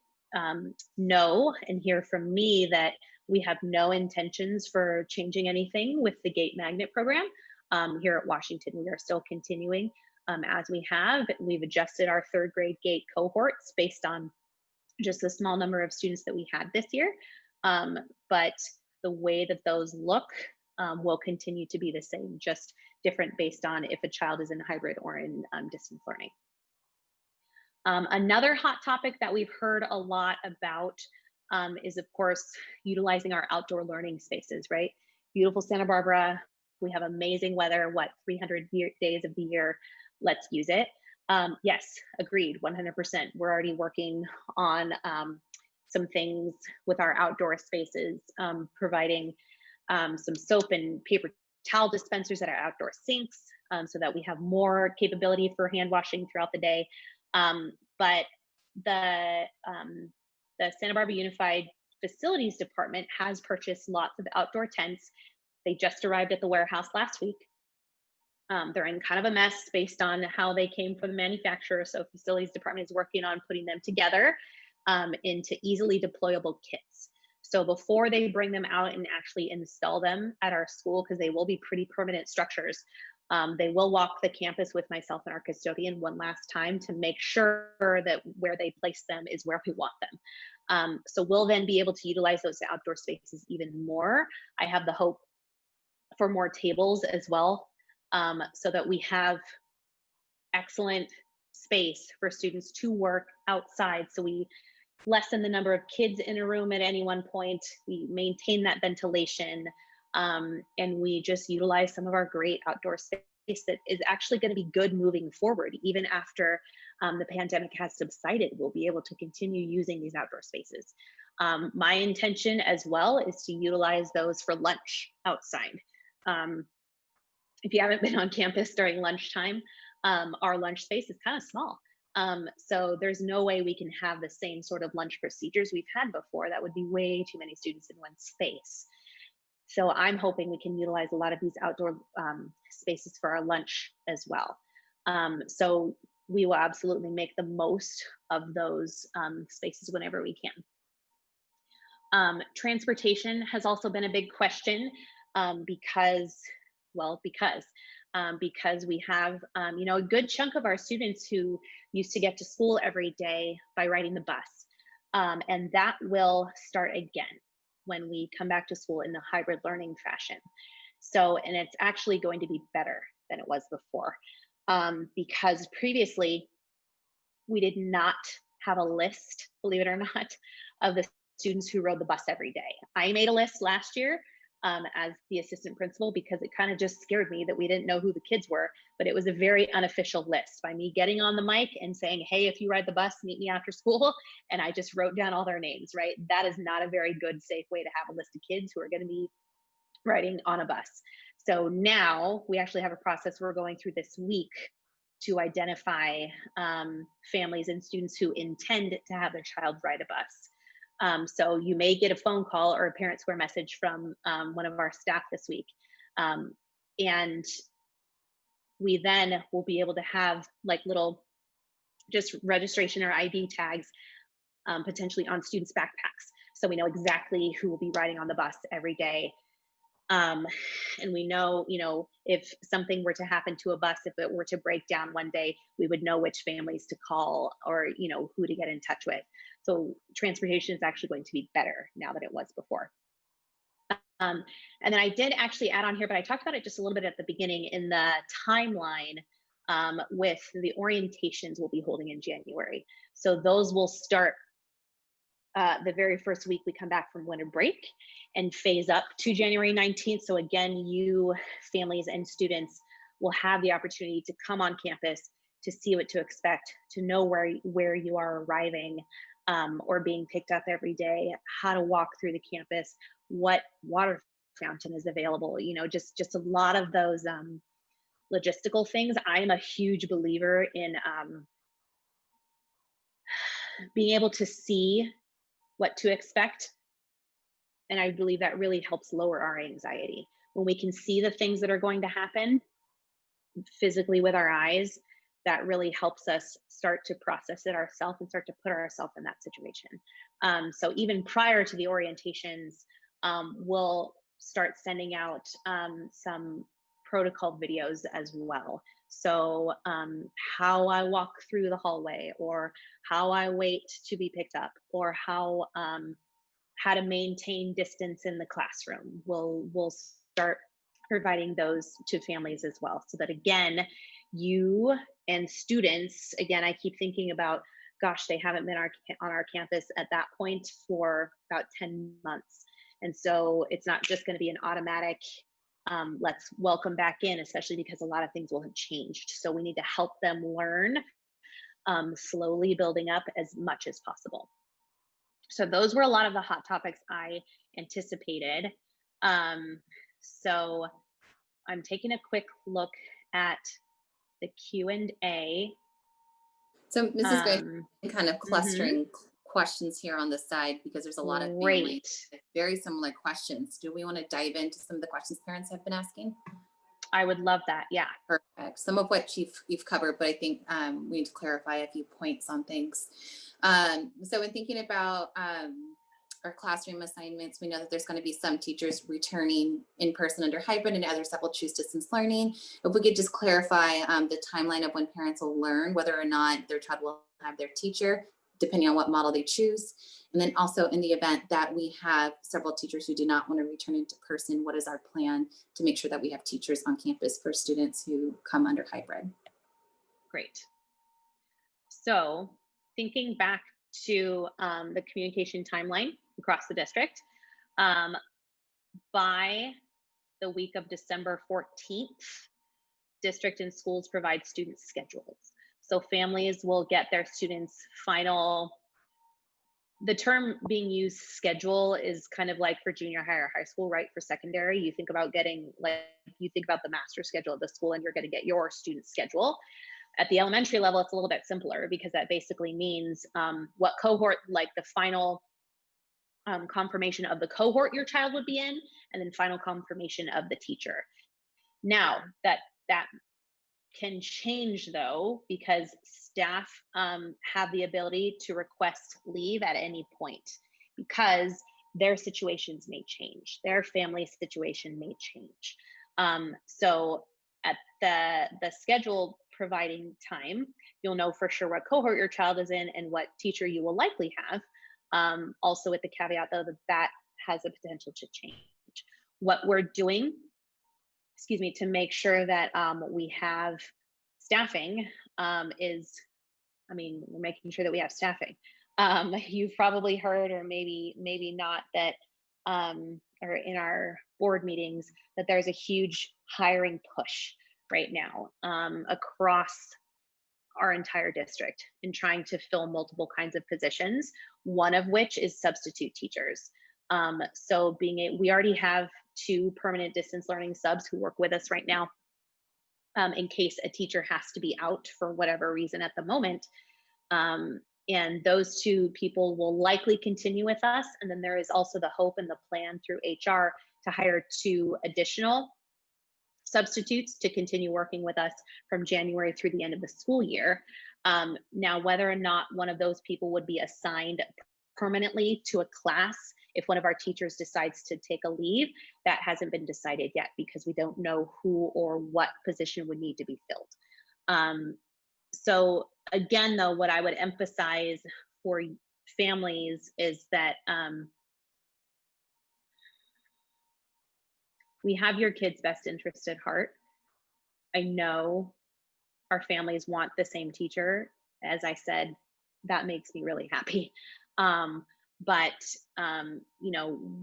[SPEAKER 1] know and hear from me that we have no intentions for changing anything with the GATE Magnet program here at Washington. We are still continuing as we have. We've adjusted our third grade gate cohorts based on just the small number of students that we had this year. But the way that those look will continue to be the same, just different based on if a child is in hybrid or in distance learning. Another hot topic that we've heard a lot about is, of course, utilizing our outdoor learning spaces, right? Beautiful Santa Barbara, we have amazing weather, 300 days of the year, let's use it. Yes, agreed, 100%. We're already working on some things with our outdoor spaces, providing some soap and paper towel dispensers at our outdoor sinks, so that we have more capability for hand washing throughout the day. But the Santa Barbara Unified Facilities Department has purchased lots of outdoor tents. They just arrived at the warehouse last week. They're in kind of a mess based on how they came from the manufacturer. So facilities department is working on putting them together into easily deployable kits. So before they bring them out and actually install them at our school, because they will be pretty permanent structures, they will walk the campus with myself and our custodian one last time to make sure that where they place them is where we want them. So we'll then be able to utilize those outdoor spaces even more. I have the hope for more tables as well, so that we have excellent space for students to work outside. So we lessen the number of kids in a room at any one point. We maintain that ventilation, and we just utilize some of our great outdoor space that is actually going to be good moving forward. Even after the pandemic has subsided, we'll be able to continue using these outdoor spaces. My intention as well is to utilize those for lunch outside. If you haven't been on campus during lunchtime, our lunch space is kind of small. So there's no way we can have the same sort of lunch procedures we've had before. That would be way too many students in one space. So I'm hoping we can utilize a lot of these outdoor spaces for our lunch as well. So we will absolutely make the most of those spaces whenever we can. Transportation has also been a big question because we have a good chunk of our students who used to get to school every day by riding the bus, and that will start again when we come back to school in the hybrid learning fashion. So, and it's actually going to be better than it was before, because previously we did not have a list, believe it or not, of the students who rode the bus every day. I made a list last year as the assistant principal, because it kind of just scared me that we didn't know who the kids were, but it was a very unofficial list by me getting on the mic and saying, hey, if you ride the bus, meet me after school. And I just wrote down all their names, right? That is not a very good, safe way to have a list of kids who are going to be riding on a bus. So now we actually have a process we're going through this week to identify families and students who intend to have their child ride a bus. So you may get a phone call or a parent square message from one of our staff this week. And we then will be able to have like little just registration or ID tags potentially on students' backpacks. So we know exactly who will be riding on the bus every day. And we know, if something were to happen to a bus, if it were to break down one day, we would know which families to call or, who to get in touch with. So transportation is actually going to be better now than it was before. And then I did actually add on here, but I talked about it just a little bit at the beginning in the timeline with the orientations we'll be holding in January. So those will start the very first week we come back from winter break and phase up to January 19th. So again, you families and students will have the opportunity to come on campus to see what to expect, to know where you are arriving or being picked up every day, how to walk through the campus, what water fountain is available, just a lot of those logistical things. I am a huge believer in being able to see what to expect. And I believe that really helps lower our anxiety. When we can see the things that are going to happen physically with our eyes, that really helps us start to process it ourselves and start to put ourselves in that situation. So even prior to the orientations, we'll start sending out some protocol videos as well. So, how I walk through the hallway, or how I wait to be picked up, or how to maintain distance in the classroom. We'll start providing those to families as well, so that again, you and students, again, I keep thinking about, gosh, they haven't been on our campus at that point for about 10 months. And so it's not just going to be an automatic, let's welcome back in, especially because a lot of things will have changed. So we need to help them learn, slowly building up as much as possible. So those were a lot of the hot topics I anticipated. So I'm taking a quick look at the Q&A.
[SPEAKER 2] So Mrs. Gray,
[SPEAKER 1] Um,
[SPEAKER 2] kind of
[SPEAKER 1] mhm,
[SPEAKER 2] clustering questions here on the side because there's a lot of families
[SPEAKER 1] Great.
[SPEAKER 2] with very similar questions. Do we want to dive into some of the questions parents have been asking?
[SPEAKER 1] I would love that. Yeah.
[SPEAKER 2] Perfect. Some of what you've covered, but I think we need to clarify a few points on things. So in thinking about our classroom assignments, we know that there's going to be some teachers returning in person under hybrid and others that will choose distance learning. If we could just clarify the timeline of when parents will learn whether or not their child will have their teacher, depending on what model they choose. And then also in the event that we have several teachers who do not want to return into person, what is our plan to make sure that we have teachers on campus for students who come under hybrid?
[SPEAKER 1] Great. So thinking back to the communication timeline across the district, um, by the week of December 14th, district and schools provide student schedules. So families will get their students' final, the term being used, schedule, is kind of like for junior high or high school, right? For secondary, you think about getting, like, you think about the master schedule of the school, and you're going to get your student schedule. At the elementary level, it's a little bit simpler, because that basically means what cohort, like the final confirmation of the cohort your child would be in, and then final confirmation of the teacher. Now that can change, though, because staff have the ability to request leave at any point, because their situations may change, their family situation may change. So at the schedule providing time, you'll know for sure what cohort your child is in and what teacher you will likely have. Also, with the caveat, though, that that has a potential to change. What we're doing, excuse me, to make sure that we have staffing, is, I mean, we're making sure that we have staffing. You've probably heard, or maybe not, that or in our board meetings, that there's a huge hiring push right now, across our entire district, in trying to fill multiple kinds of positions, one of which is substitute teachers. So we already have two permanent distance learning subs who work with us right now, in case a teacher has to be out for whatever reason at the moment. And those two people will likely continue with us. And then there is also the hope and the plan through HR to hire two additional substitutes to continue working with us from January through the end of the school year. Now, whether or not one of those people would be assigned permanently to a class if one of our teachers decides to take a leave, that hasn't been decided yet, because we don't know who or what position would need to be filled. So again, though, what I would emphasize for families is that we have your kids' best interest at heart. I know our families want the same teacher. As I said, that makes me really happy. But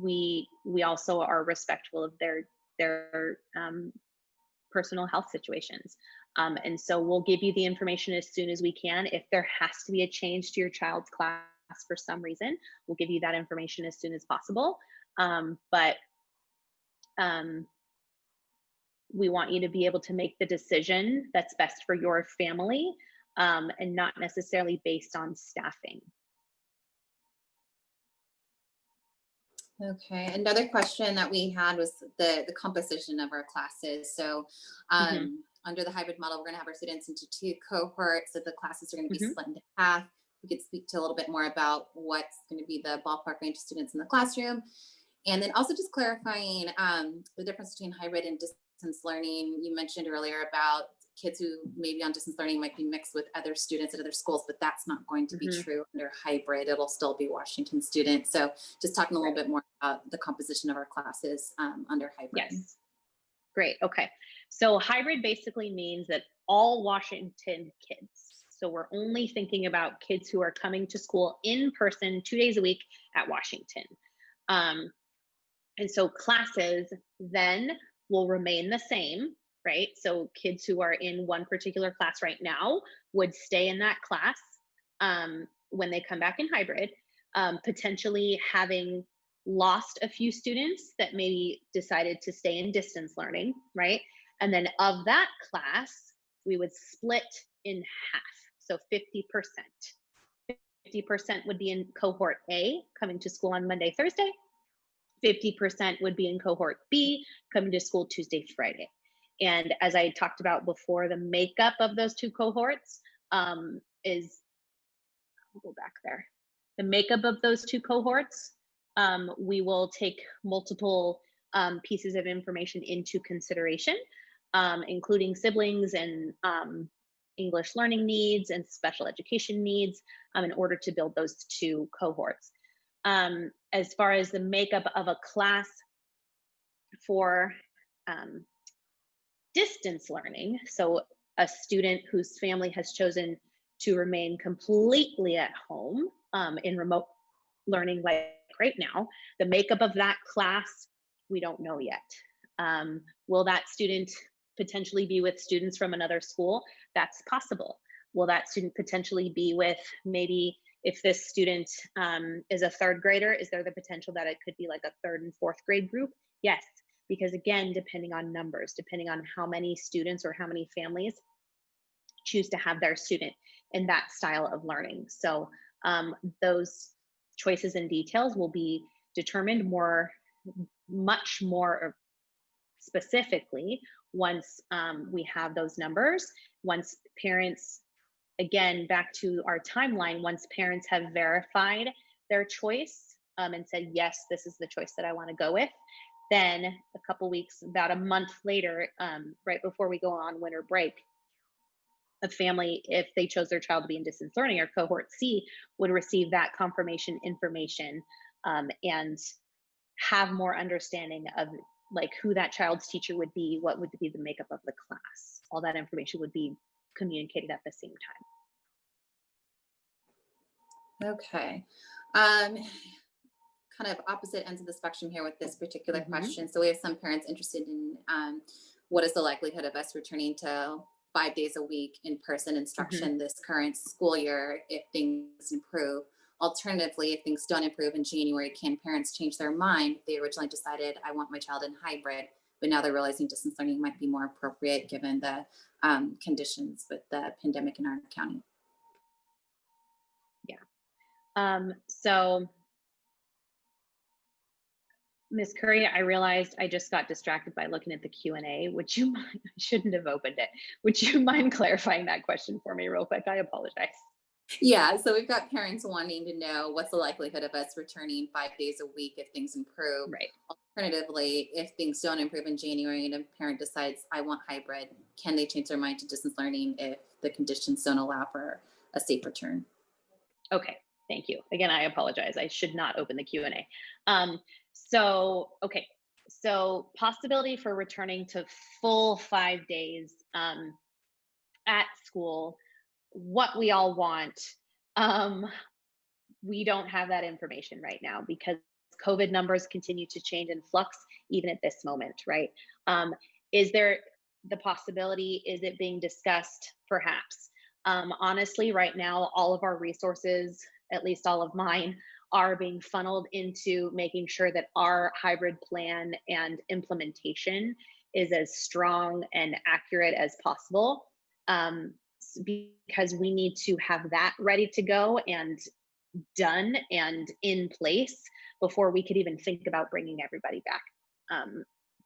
[SPEAKER 1] we also are respectful of their personal health situations. And so we'll give you the information as soon as we can. If there has to be a change to your child's class for some reason, we'll give you that information as soon as possible. But we want you to be able to make the decision that's best for your family, and not necessarily based on staffing.
[SPEAKER 2] Okay. Another question that we had was the composition of our classes. So
[SPEAKER 1] Hmm.
[SPEAKER 2] under the hybrid model, we're going to have our students into two cohorts. So the classes are going to be
[SPEAKER 1] Hmm.
[SPEAKER 2] split into half. We could speak to a little bit more about what's going to be the ballpark range of students in the classroom. And then also just clarifying the difference between hybrid and distance learning. You mentioned earlier about kids who maybe on distance learning might be mixed with other students at other schools, but that's not going to be
[SPEAKER 1] Mhm.
[SPEAKER 2] true under hybrid. It'll still be Washington students. So just talking a little
[SPEAKER 1] Right.
[SPEAKER 2] bit more about the composition of our classes under hybrid.
[SPEAKER 1] Yes. Great. Okay. So hybrid basically means that all Washington kids. So we're only thinking about kids who are coming to school in person 2 days a week at Washington. Um, and so classes then will remain the same, right? So kids who are in one particular class right now would stay in that class when they come back in hybrid, potentially having lost a few students that maybe decided to stay in distance learning, right? And then of that class, we would split in half. So 50%. 50% would be in cohort A, coming to school on Monday, Thursday. 50% would be in cohort B, coming to school Tuesday, Friday. And as I talked about before, the makeup of those two cohorts is, I'll go back there. The makeup of those two cohorts, we will take multiple pieces of information into consideration, including siblings and English learning needs and special education needs in order to build those two cohorts. As far as the makeup of a class for um, distance learning, so a student whose family has chosen to remain completely at home in remote learning, like right now, the makeup of that class, we don't know yet. Will that student potentially be with students from another school? That's possible. Will that student potentially be with, maybe if this student is a third grader, is there the potential that it could be like a third and fourth grade group? Yes, because again, depending on numbers, depending on how many students or how many families choose to have their student in that style of learning. So those choices and details will be determined much more specifically once we have those numbers, once parents, again, back to our timeline, once parents have verified their choice and said, yes, this is the choice that I want to go with, then a couple weeks, about a month later, right before we go on winter break, a family, if they chose their child to be in distance learning or cohort C, would receive that confirmation information and have more understanding of like who that child's teacher would be, what would be the makeup of the class. All that information would be communicated at the same
[SPEAKER 2] Okay. Kind of opposite ends of the spectrum here with this particular
[SPEAKER 1] time. Hmm.
[SPEAKER 2] question. So we have some parents interested in what is the likelihood of us returning to 5 days a week in person
[SPEAKER 1] Hmm.
[SPEAKER 2] instruction this current school year if things improve. Alternatively, if things don't improve in January, can parents change their mind? They originally decided, I want my child in hybrid, but now they're realizing distance learning might be more appropriate given the conditions with the pandemic in our county.
[SPEAKER 1] Yeah. So Ms. Curry, I realized I just got distracted by looking at the Q&A. Would you mind, I shouldn't have opened it. Would you mind clarifying that question for me real quick? I apologize.
[SPEAKER 2] Yeah, so we've got parents wanting to know what's the likelihood of us returning 5 days a week if things improve.
[SPEAKER 1] Right.
[SPEAKER 2] Alternatively, if things don't improve in January and a parent decides, I want hybrid, can they change their mind to distance learning if the conditions don't allow for a safe return?
[SPEAKER 1] Okay. Thank you. Again, I apologize. I should not open the Q&A. Okay. So possibility for returning to full 5 days at school, what we all want. Um, we don't have that information right now because COVID numbers continue to change and flux even at this moment, right? Is there the possibility? Is it being discussed? Perhaps. Honestly, right now, all of our resources, at least all of mine, are being funneled into making sure that our hybrid plan and implementation is as strong and accurate as possible. Because we need to have that ready to go and done and in place before we could even think about bringing everybody back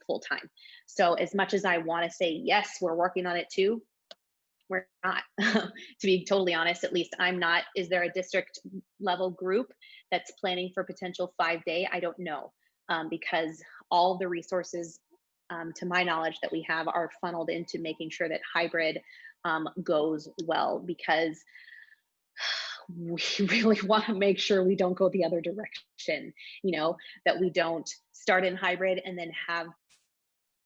[SPEAKER 1] full time. So as much as I want to say, yes, we're working on it too, we're not. To be totally honest, at least I'm not. Is there a district level group that's planning for potential 5 day? I don't know because all the resources to my knowledge, that we have are funneled into making sure that hybrid goes well, because we really want to make sure we don't go the other direction, that we don't start in hybrid and then have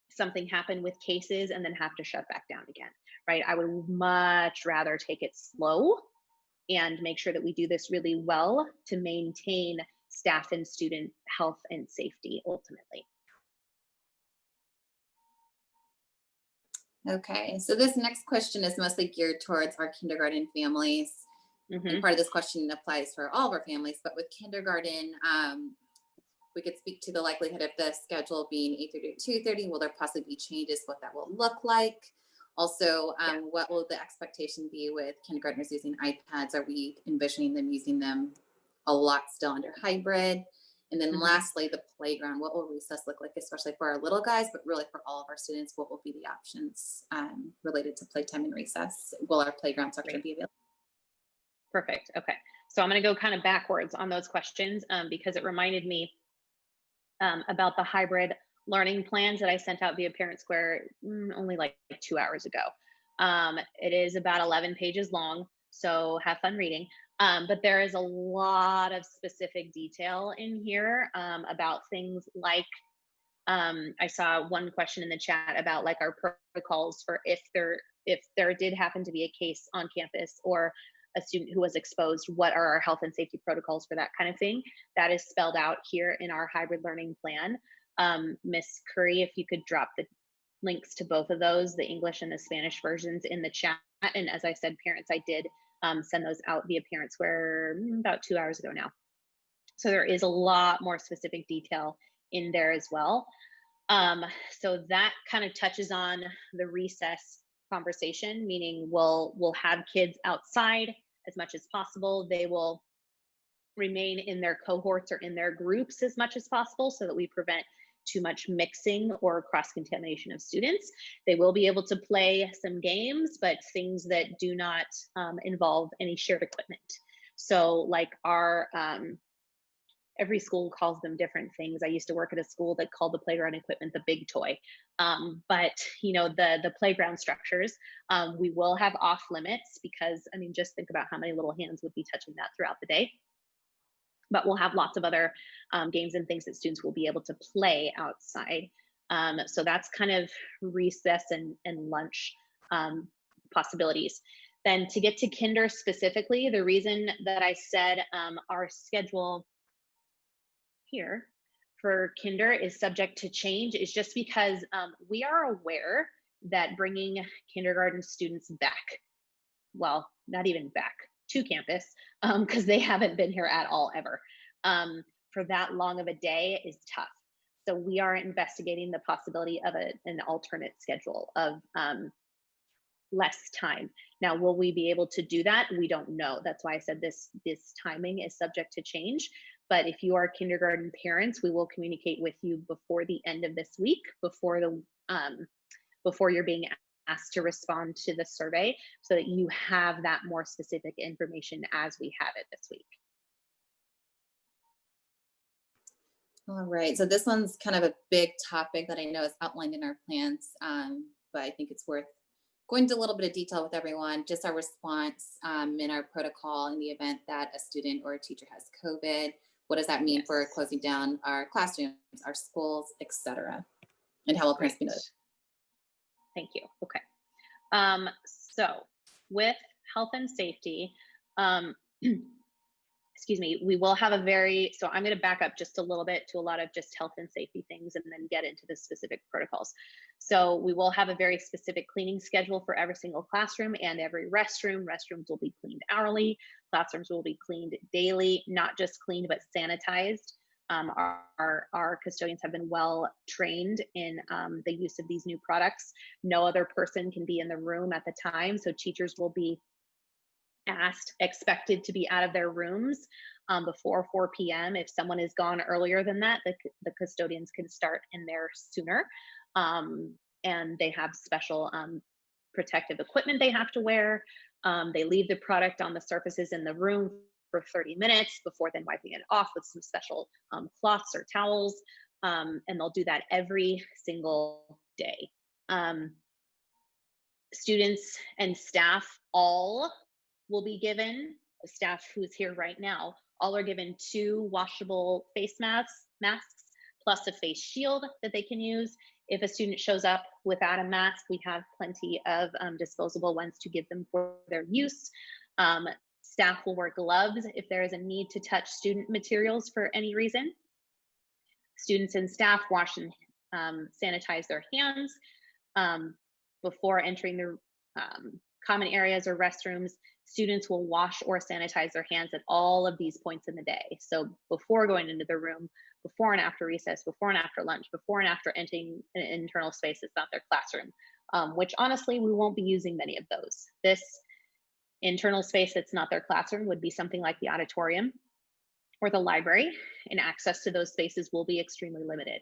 [SPEAKER 1] something happen with cases and then have to shut back down again, right? I would much rather take it slow and make sure that we do this really well to maintain staff and student health and safety ultimately.
[SPEAKER 2] Okay, so this next question is mostly geared towards our kindergarten families. And part of this question applies for all of our families, but with kindergarten, we could speak to the likelihood of the schedule being 8:30 to 2:30. Will there possibly be changes? What that will look like? Also, what will the expectation be with kindergartners using iPads? Are we envisioning them using them a lot still under hybrid? And then lastly, the playground. What will recess look like, especially for our little guys, but really for all of our students? What will be the options related to playtime and recess? Will our playground section be available?
[SPEAKER 1] Perfect. Okay. So I'm going to go kind of backwards on those questions because it reminded me about the hybrid learning plans that I sent out via Parent Square only like 2 hours ago. It is about 11 pages long, so have fun reading. But there is a lot of specific detail in here about things like, I saw one question in the chat about like our protocols for if there did happen to be a case on campus or a student who was exposed, what are our health and safety protocols for that kind of thing. That is spelled out here in our hybrid learning plan. Miss Curry, if you could drop the links to both of those, the English and the Spanish versions, in the chat. And as I said, parents, I did send those out via Parent Square about 2 hours ago now. So there is a lot more specific detail in there as well. So that kind of touches on the recess conversation, meaning we'll have kids outside as much as possible. They will remain in their cohorts or in their groups as much as possible so that we prevent too much mixing or cross-contamination of students. They will be able to play some games, but things that do not involve any shared equipment. So like our, every school calls them different things. I used to work at a school that called the playground equipment the big toy. But the playground structures, we will have off limits because, I mean, just think about how many little hands would be touching that throughout the day. But we'll have lots of other games and things that students will be able to play outside. So that's kind of recess and lunch possibilities. Then to get to kinder specifically, the reason that I said our schedule here for kinder is subject to change is just because we are aware that bringing kindergarten students back, well, not even back to campus, because they haven't been here at all ever, for that long of a day is tough. So we are investigating the possibility of an alternate schedule of less time. Now, will we be able to do that? We don't know. That's why I said this timing is subject to change. But if you are kindergarten parents, we will communicate with you before the end of this week, before you're being asked to respond to the survey, so that you have that more specific information as we have it this week.
[SPEAKER 2] All right, so this one's kind of a big topic that I know is outlined in our plans, but I think it's worth going into a little bit of detail with everyone. Just our response in our protocol in the event that a student or a teacher has COVID. What does that mean for closing down our classrooms, our schools, etc.? And how will parents be notified?
[SPEAKER 1] Thank you. Okay. So with health and safety, excuse me, we will have so I'm going to back up just a little bit to a lot of just health and safety things and then get into the specific protocols. So we will have a very specific cleaning schedule for every single classroom and every restroom. Restrooms will be cleaned hourly. Classrooms will be cleaned daily, not just cleaned, but sanitized. Our custodians have been well trained in the use of these new products. No other person can be in the room at the time. So teachers will be expected to be out of their rooms before 4 p.m. If someone is gone earlier than that, the custodians can start in there sooner. And they have special protective equipment they have to wear. They leave the product on the surfaces in the room for 30 minutes before then wiping it off with some special cloths or towels. and they'll do that every single day. Students and staff all will be given, the staff who's here right now, all are given 2 washable face masks plus a face shield that they can use. If a student shows up without a mask, we have plenty of disposable ones to give them for their use. Staff will wear gloves if there is a need to touch student materials for any reason. Students and staff wash and sanitize their hands before entering the common areas or restrooms. Students will wash or sanitize their hands at all of these points in the day. So before going into the room, before and after recess, before and after lunch, before and after entering an internal space that's not their classroom, which honestly, we won't be using many of those. This internal space that's not their classroom would be something like the auditorium or the library, and access to those spaces will be extremely limited.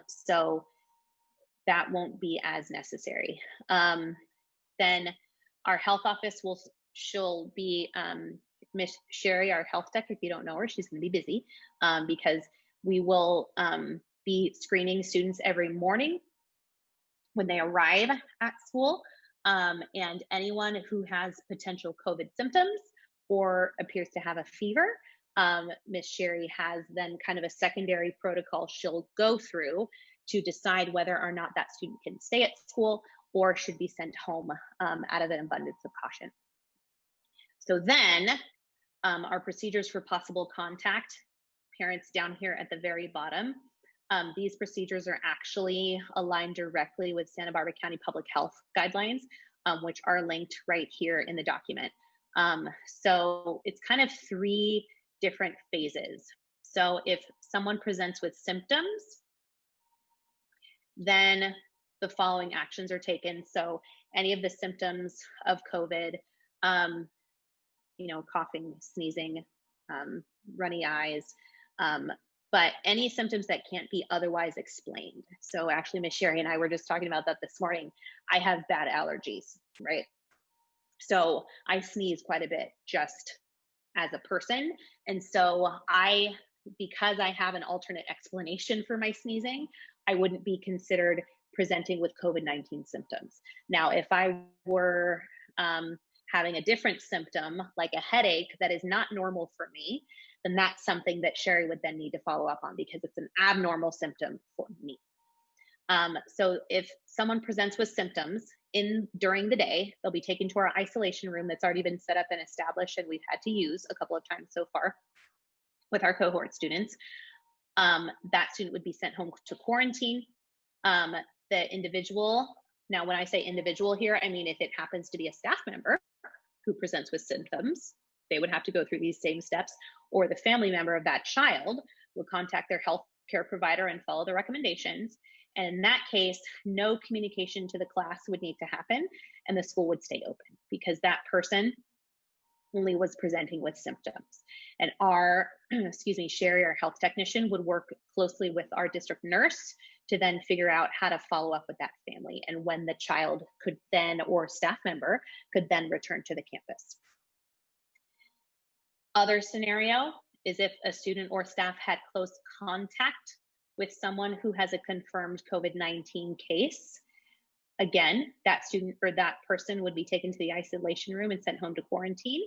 [SPEAKER 1] So that won't be as necessary. Then our health office she'll be Miss Sherry, our health tech. If you don't know her, she's going to be busy because we will be screening students every morning when they arrive at school, and anyone who has potential COVID symptoms or appears to have a fever. Miss Sherry has then kind of a secondary protocol she'll go through to decide whether or not that student can stay at school or should be sent home out of an abundance of caution. So then our procedures for possible contact, parents down here at the very bottom, these procedures are actually aligned directly with Santa Barbara County Public Health guidelines, which are linked right here in the document. So it's kind of 3 different phases. So if someone presents with symptoms, then the following actions are taken. So any of the symptoms of COVID, coughing, sneezing, runny eyes, but any symptoms that can't be otherwise explained. So actually, Miss Sherry and I were just talking about that this morning. I have bad allergies, right? So I sneeze quite a bit just as a person. And so because I have an alternate explanation for my sneezing, I wouldn't be considered presenting with COVID-19 symptoms. Now, if I were having a different symptom, like a headache that is not normal for me, then that's something that Sherry would then need to follow up on because it's an abnormal symptom for me. So if someone presents with symptoms during the day, they'll be taken to our isolation room that's already been set up and established, and we've had to use a couple of times so far with our cohort students. That student would be sent home to quarantine. The individual, now when I say individual here, I mean if it happens to be a staff member who presents with symptoms, they would have to go through these same steps, or the family member of that child would contact their health care provider and follow the recommendations. And in that case, no communication to the class would need to happen, and the school would stay open because that person only was presenting with symptoms. And our, Sherry, our health technician, would work closely with our district nurse to then figure out how to follow up with that family and when the child could then, or staff member could then return to the campus. Other scenario is if a student or staff had close contact with someone who has a confirmed COVID-19 case. Again, that student or that person would be taken to the isolation room and sent home to quarantine.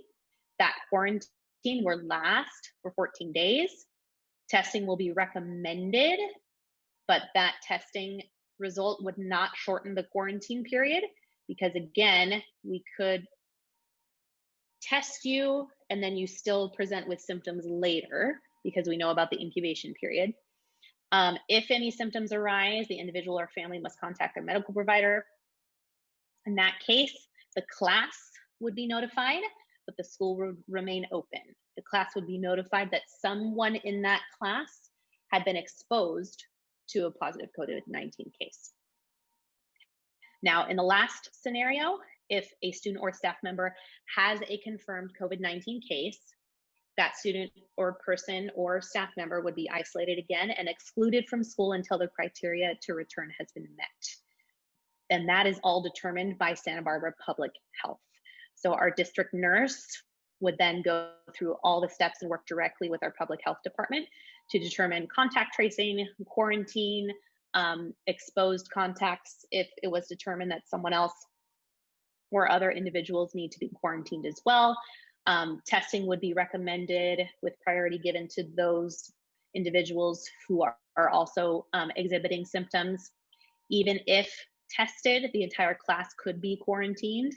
[SPEAKER 1] That quarantine will last for 14 days. Testing will be recommended, but that testing result would not shorten the quarantine period because, again, we could test you and then you still present with symptoms later because we know about the incubation period. If any symptoms arise, the individual or family must contact their medical provider. In that case, the class would be notified, but the school would remain open. The class would be notified that someone in that class had been exposed to a positive COVID-19 case. Now, in the last scenario, if a student or staff member has a confirmed COVID-19 case, that student or person or staff member would be isolated again and excluded from school until the criteria to return has been met. And that is all determined by Santa Barbara Public Health. So our district nurse would then go through all the steps and work directly with our public health department to determine contact tracing, quarantine, exposed contacts if it was determined that someone else or other individuals need to be quarantined as well. Testing would be recommended with priority given to those individuals who are also exhibiting symptoms. Even if tested, the entire class could be quarantined,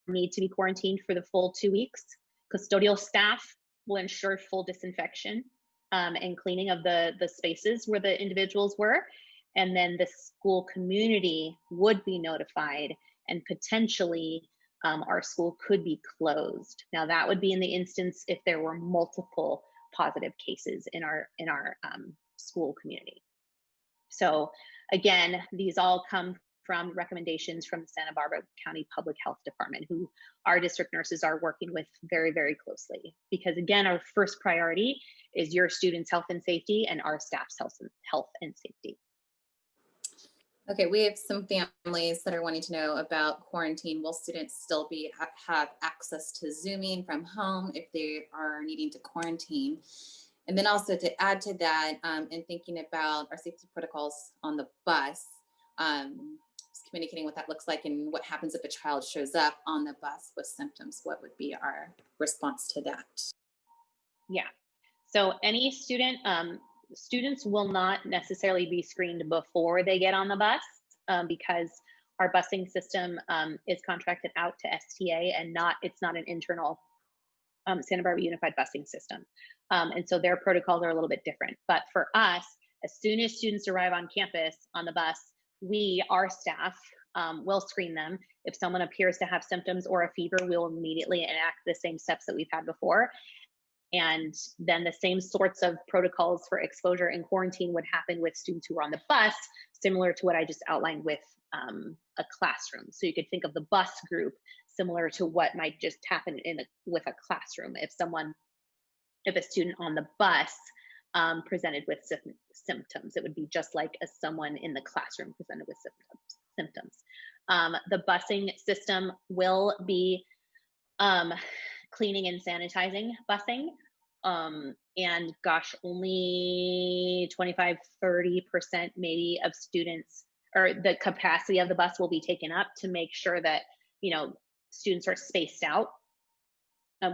[SPEAKER 1] need to be quarantined for the full 2 weeks. Custodial staff will ensure full disinfection and cleaning of the spaces where the individuals were. And then the school community would be notified, and potentially our school could be closed. Now that would be in the instance if there were multiple positive cases in our school community. So again, these all come from recommendations from the Santa Barbara County Public Health Department, who our district nurses are working with very, very closely. Because again, our first priority is your students' health and safety and our staff's health and safety.
[SPEAKER 2] Okay, we have some families that are wanting to know about quarantine. Will students still have access to Zooming from home if they are needing to quarantine? And then also to add to that, in thinking about our safety protocols on the bus, just communicating what that looks like and what happens if a child shows up on the bus with symptoms. What would be our response to that?
[SPEAKER 1] Yeah. So any student, students will not necessarily be screened before they get on the bus because our busing system is contracted out to STA and it's not an internal Santa Barbara Unified Busing System. And so their protocols are a little bit different. But for us, as soon as students arrive on campus on the bus, our staff, will screen them. If someone appears to have symptoms or a fever, we'll immediately enact the same steps that we've had before. And then the same sorts of protocols for exposure and quarantine would happen with students who are on the bus, similar to what I just outlined with a classroom. So you could think of the bus group similar to what might just happen with a classroom. If a student on the bus presented with symptoms, it would be just like as someone in the classroom presented with symptoms. The busing system will be cleaning and sanitizing busing. And gosh, only 25, 30% maybe of students, or the capacity of the bus will be taken up to make sure that, students are spaced out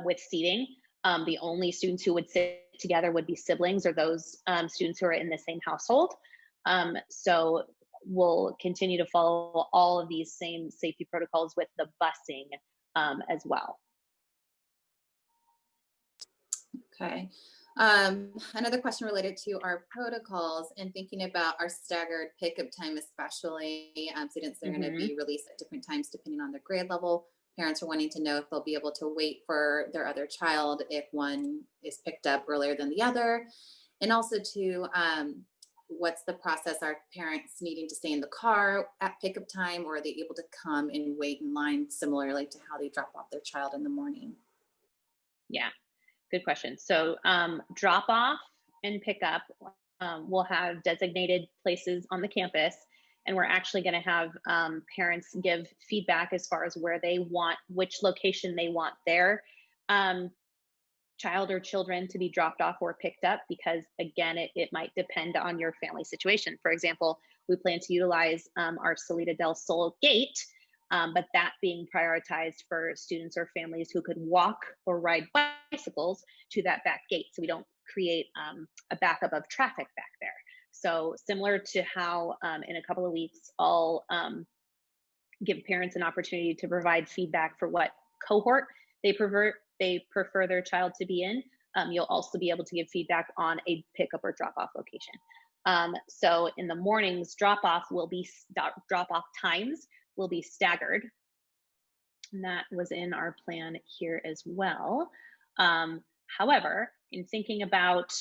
[SPEAKER 1] with seating. The only students who would sit together would be siblings or those students who are in the same household. So we'll continue to follow all of these same safety protocols with the busing as well.
[SPEAKER 2] Okay. Another question related to our protocols and thinking about our staggered pickup time, especially students that are going to be released at different times depending on their grade level. Parents are wanting to know if they'll be able to wait for their other child if one is picked up earlier than the other. And also to what's the process? Are parents needing to stay in the car at pickup time, or are they able to come and wait in line similarly to how they drop off their child in the morning?
[SPEAKER 1] Yeah, good question. So drop off and pickup will have designated places on the campus. And we're actually going to have parents give feedback as far as which location they want their child or children to be dropped off or picked up, because again, it might depend on your family situation. For example, we plan to utilize our Salida del Sol gate, but that being prioritized for students or families who could walk or ride bicycles to that back gate, so we don't create a backup of traffic back there. So similar to how in a couple of weeks, I'll give parents an opportunity to provide feedback for what cohort they prefer their child to be in. You'll also be able to give feedback on a pickup or drop-off location. So in the mornings, drop-off times will be staggered. And that was in our plan here as well. However, in thinking about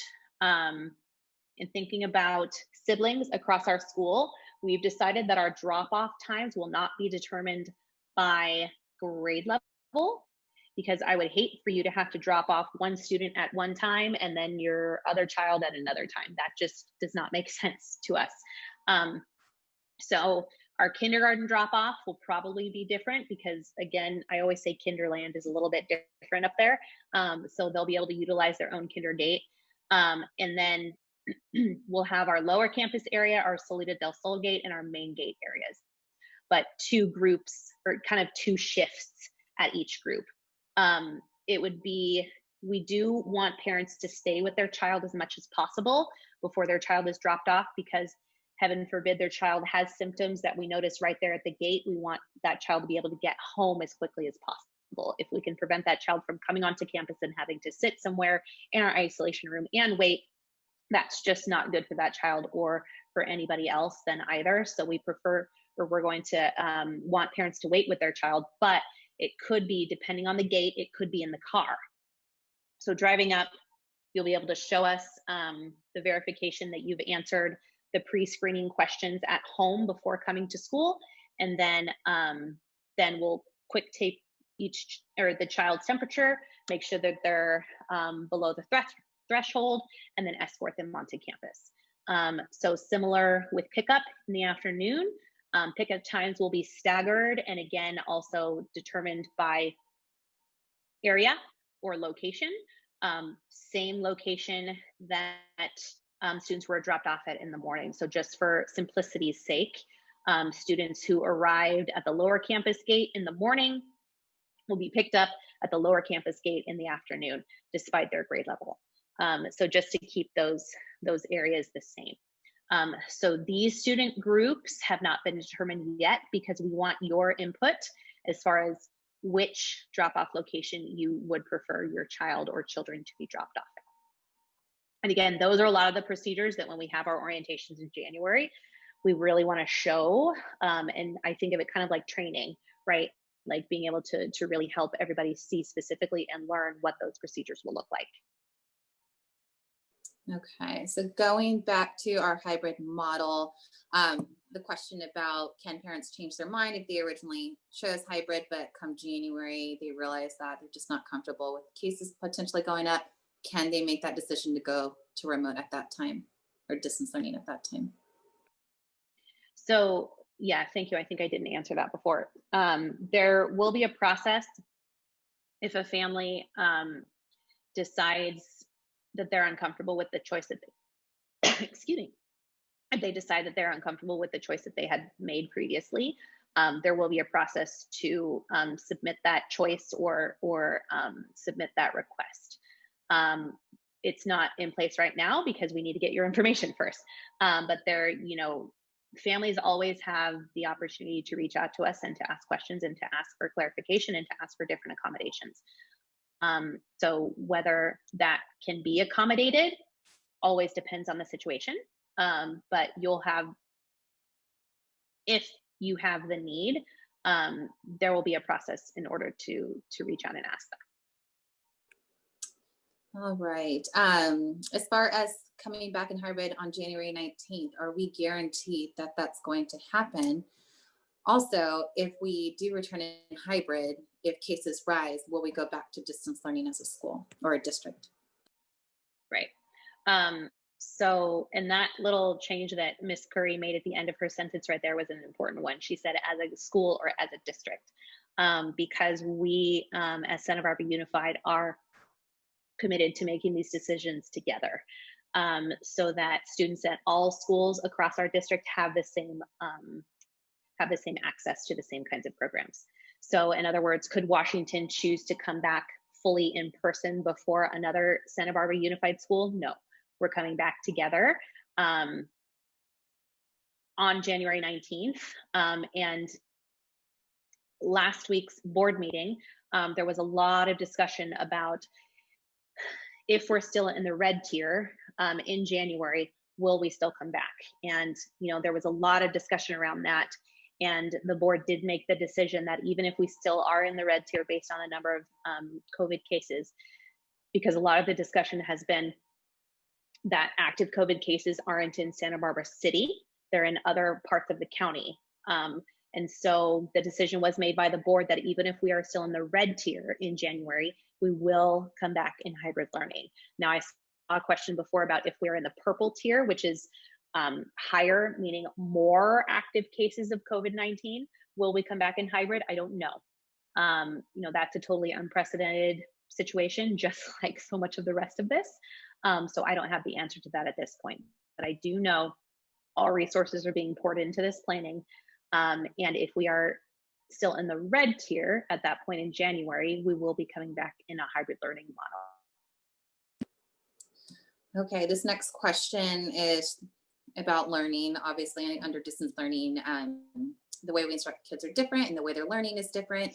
[SPEAKER 1] siblings across our school, we've decided that our drop-off times will not be determined by grade level, because I would hate for you to have to drop off one student at one time and then your other child at another time. That just does not make sense to us. So Our kindergarten drop off will probably be different because, again, I always say Kinderland is a little bit different up there. So they'll be able to utilize their own kinder gate. And then we'll have our lower campus area, our Salida del Sol gate, and our main gate areas. But two groups, or kind of two shifts at each group. It would be, we do want parents to stay with their child as much as possible before their child is dropped off, because heaven forbid their child has symptoms that we notice right there at the gate. We want that child to be able to get home as quickly as possible. If we can prevent that child from coming onto campus and having to sit somewhere in our isolation room and wait, that's just not good for that child or for anybody else then either. So we prefer, or we're going to want parents to wait with their child, but it could be, depending on the gate, it could be in the car. So driving up, you'll be able to show us the verification that you've answered the pre-screening questions at home before coming to school. And then we'll quick tape each, or the child's temperature, make sure that they're below the threshold, and then escort them onto campus. So similar with pickup in the afternoon, pickup times will be staggered, and again, also determined by area or location. Same location that students were dropped off at in the morning. So just for simplicity's sake, students who arrived at the lower campus gate in the morning will be picked up at the lower campus gate in the afternoon, despite their grade level. So just to keep those areas the same. So these student groups have not been determined yet, because we want your input as far as which drop-off location you would prefer your child or children to be dropped off at. And again, those are a lot of the procedures that when we have our orientations in January, we really want to show. And I think of it kind of like training, right? Like being able to really help everybody see specifically and learn what those procedures will look like.
[SPEAKER 2] Okay, so going back to our hybrid model, the question about, can parents change their mind if they originally chose hybrid, but come January, they realize that they're just not comfortable with cases potentially going up? Can they make that decision to go to remote at that time, or distance learning at that time?
[SPEAKER 1] So yeah, thank you. I think I didn't answer that before. There will be a process if a family decides that they're uncomfortable with the choice that they, excuse me, if they decide that they're uncomfortable with the choice that they had made previously, there will be a process to submit that choice or submit that request. It's not in place right now because we need to get your information first. But there, families always have the opportunity to reach out to us and to ask questions and to ask for clarification and to ask for different accommodations. So whether that can be accommodated always depends on the situation. But you'll have, if you have the need, there will be a process in order to reach out and ask that.
[SPEAKER 2] All right. As far as coming back in hybrid on January 19th, are we guaranteed that that's going to happen? Also, if we do return in hybrid, if cases rise, will we go back to distance learning as a school or a district?
[SPEAKER 1] Right. So, and that little change that Miss Curry made at the end of her sentence right there was an important one. She said as a school or as a district, because we, as Santa Barbara Unified, are committed to making these decisions together, so that students at all schools across our district have the same access to the same kinds of programs. So in other words, could Washington choose to come back fully in person before another Santa Barbara Unified School? No, we're coming back together on January 19th. And last week's board meeting, there was a lot of discussion about if we're still in the red tier in January, will we still come back? And there was a lot of discussion around that. And the board did make the decision that even if we still are in the red tier based on the number of COVID cases, because a lot of the discussion has been that active COVID cases aren't in Santa Barbara City, they're in other parts of the county. And so the decision was made by the board that even if we are still in the red tier in January, we will come back in hybrid learning. Now, I saw a question before about if we're in the purple tier, which is higher, meaning more active cases of COVID-19. Will we come back in hybrid? I don't know. That's a totally unprecedented situation, just like so much of the rest of this. So I don't have the answer to that at this point. But I do know all resources are being poured into this planning. And if we are still in the red tier at that point in January, we will be coming back in a hybrid learning model.
[SPEAKER 2] Okay, this next question is about learning. Obviously, under distance learning, the way we instruct kids are different and the way they're learning is different.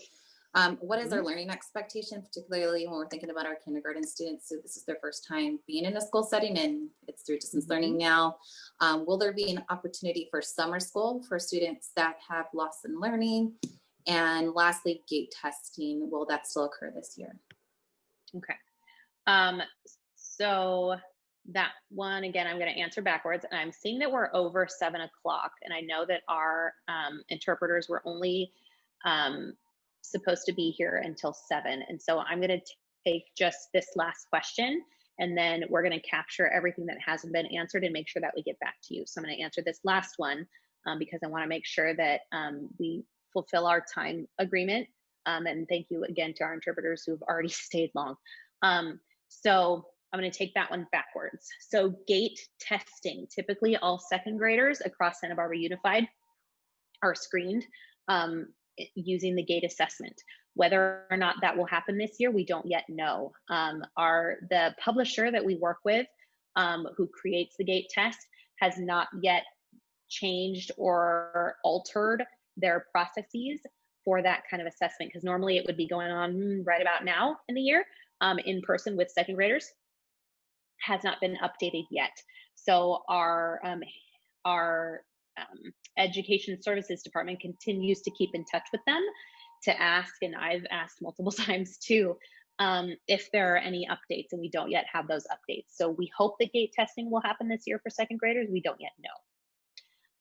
[SPEAKER 2] What is our learning expectation, particularly when we're thinking about our kindergarten students? So this is their first time being in a school setting and it's through distance learning now. Will there be an opportunity for summer school for students that have loss in learning? And lastly, gate testing, will that still occur this year?
[SPEAKER 1] Okay. So that one, again, I'm going to answer backwards. And I'm seeing that we're over 7 o'clock. And I know that our interpreters were only supposed to be here until 7. And so I'm going to take just this last question, and then we're going to capture everything that hasn't been answered and make sure that we get back to you. So I'm going to answer this last one because I want to make sure that we fulfill our time agreement. And thank you again to our interpreters who have already stayed long. So I'm going to take that one backwards. So gate testing, typically all second graders across Santa Barbara Unified are screened using the gate assessment. Whether or not that will happen this year, we don't yet know. The publisher that we work with who creates the gate test has not yet changed or altered their processes for that kind of assessment, because normally it would be going on right about now in the year in person with second graders. Has not been updated yet. So our education services department continues to keep in touch with them to ask, and I've asked multiple times too, if there are any updates, and we don't yet have those updates. So we hope that gate testing will happen this year for second graders. We don't yet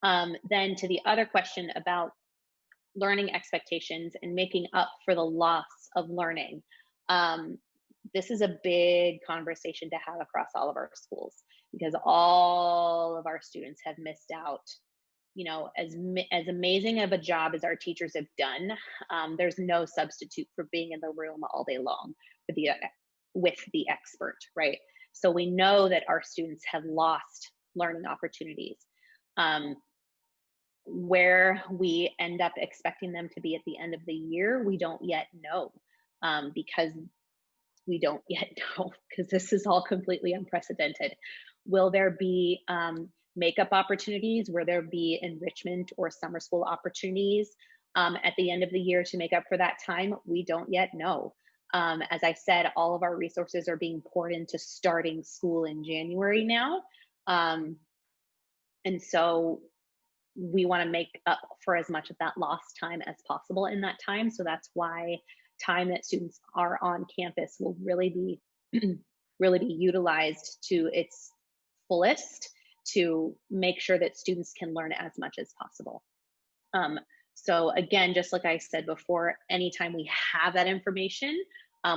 [SPEAKER 1] know. Then to the other question about learning expectations and making up for the loss of learning. This is a big conversation to have across all of our schools, because all of our students have missed out. As amazing of a job as our teachers have done, there's no substitute for being in the room all day long with the expert, right? So we know that our students have lost learning opportunities. Where we end up expecting them to be at the end of the year, we don't yet know, because we don't yet know, because this is all completely unprecedented. Will there be makeup opportunities? Will there be enrichment or summer school opportunities at the end of the year to make up for that time? We don't yet know. As I said, all of our resources are being poured into starting school in January now. And so we want to make up for as much of that lost time as possible in that time. So that's why time that students are on campus will really be utilized to its fullest to make sure that students can learn as much as possible. So again, just like I said before, anytime we have that information,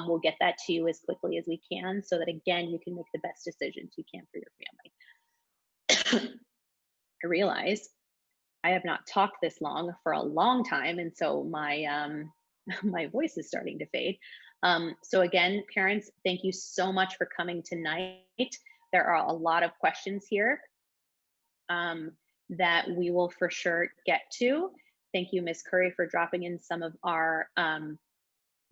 [SPEAKER 1] we'll get that to you as quickly as we can, so that again, you can make the best decisions you can for your family. I realize I have not talked this long for a long time, and so my my voice is starting to fade. So again, parents, thank you so much for coming tonight. There are a lot of questions here that we will for sure get to. Thank you, Ms. Curry, for dropping in some of our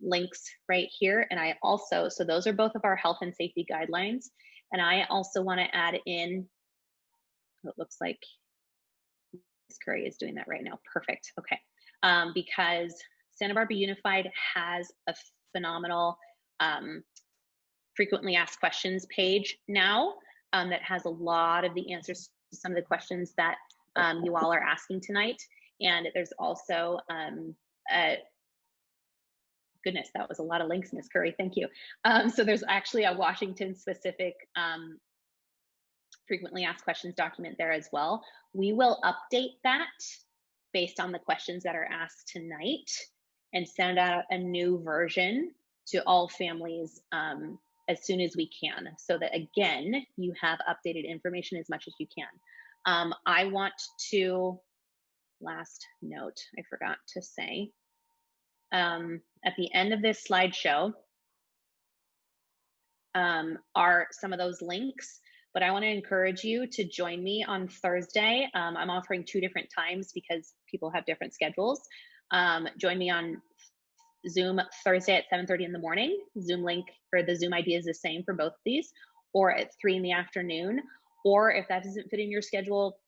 [SPEAKER 1] links right here. And I also, so those are both of our health and safety guidelines. And I also want to add in, it looks like Ms. Curry is doing that right now. Perfect. Okay. Because Santa Barbara Unified has a phenomenal frequently asked questions page now that has a lot of the answers to some of the questions that you all are asking tonight. And there's also, goodness, that was a lot of links, Ms. Curry, thank you. So there's actually a Washington specific frequently asked questions document there as well. We will update that based on the questions that are asked tonight and send out a new version to all families as soon as we can, so that again, you have updated information as much as you can. I want to, last note, I forgot to say, at the end of this slideshow are some of those links, but I want to encourage you to join me on Thursday. I'm offering 2 different times because people have different schedules. Join me on Zoom Thursday at 7:30 in the morning. Zoom link for the Zoom ID is the same for both of these, or at 3 in the afternoon. Or if that doesn't fit in your schedule,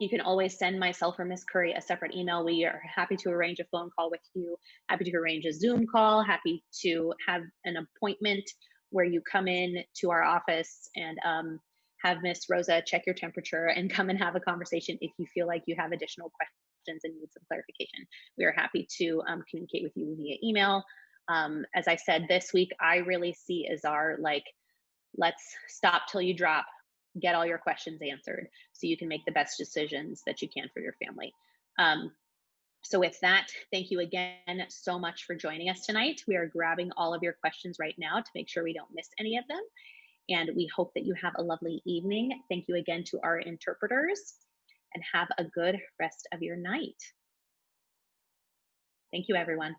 [SPEAKER 1] you can always send myself or Miss Curry a separate email. We are happy to arrange a phone call with you, happy to arrange a Zoom call, happy to have an appointment where you come in to our office and have Miss Rosa check your temperature and come and have a conversation if you feel like you have additional questions and need some clarification. We are happy to communicate with you via email. As I said, this week, I really see as our like, let's stop till you drop, get all your questions answered so you can make the best decisions that you can for your family. So with that, thank you again so much for joining us tonight. We are grabbing all of your questions right now to make sure we don't miss any of them. And we hope that you have a lovely evening. Thank you again to our interpreters and have a good rest of your night. Thank you, everyone.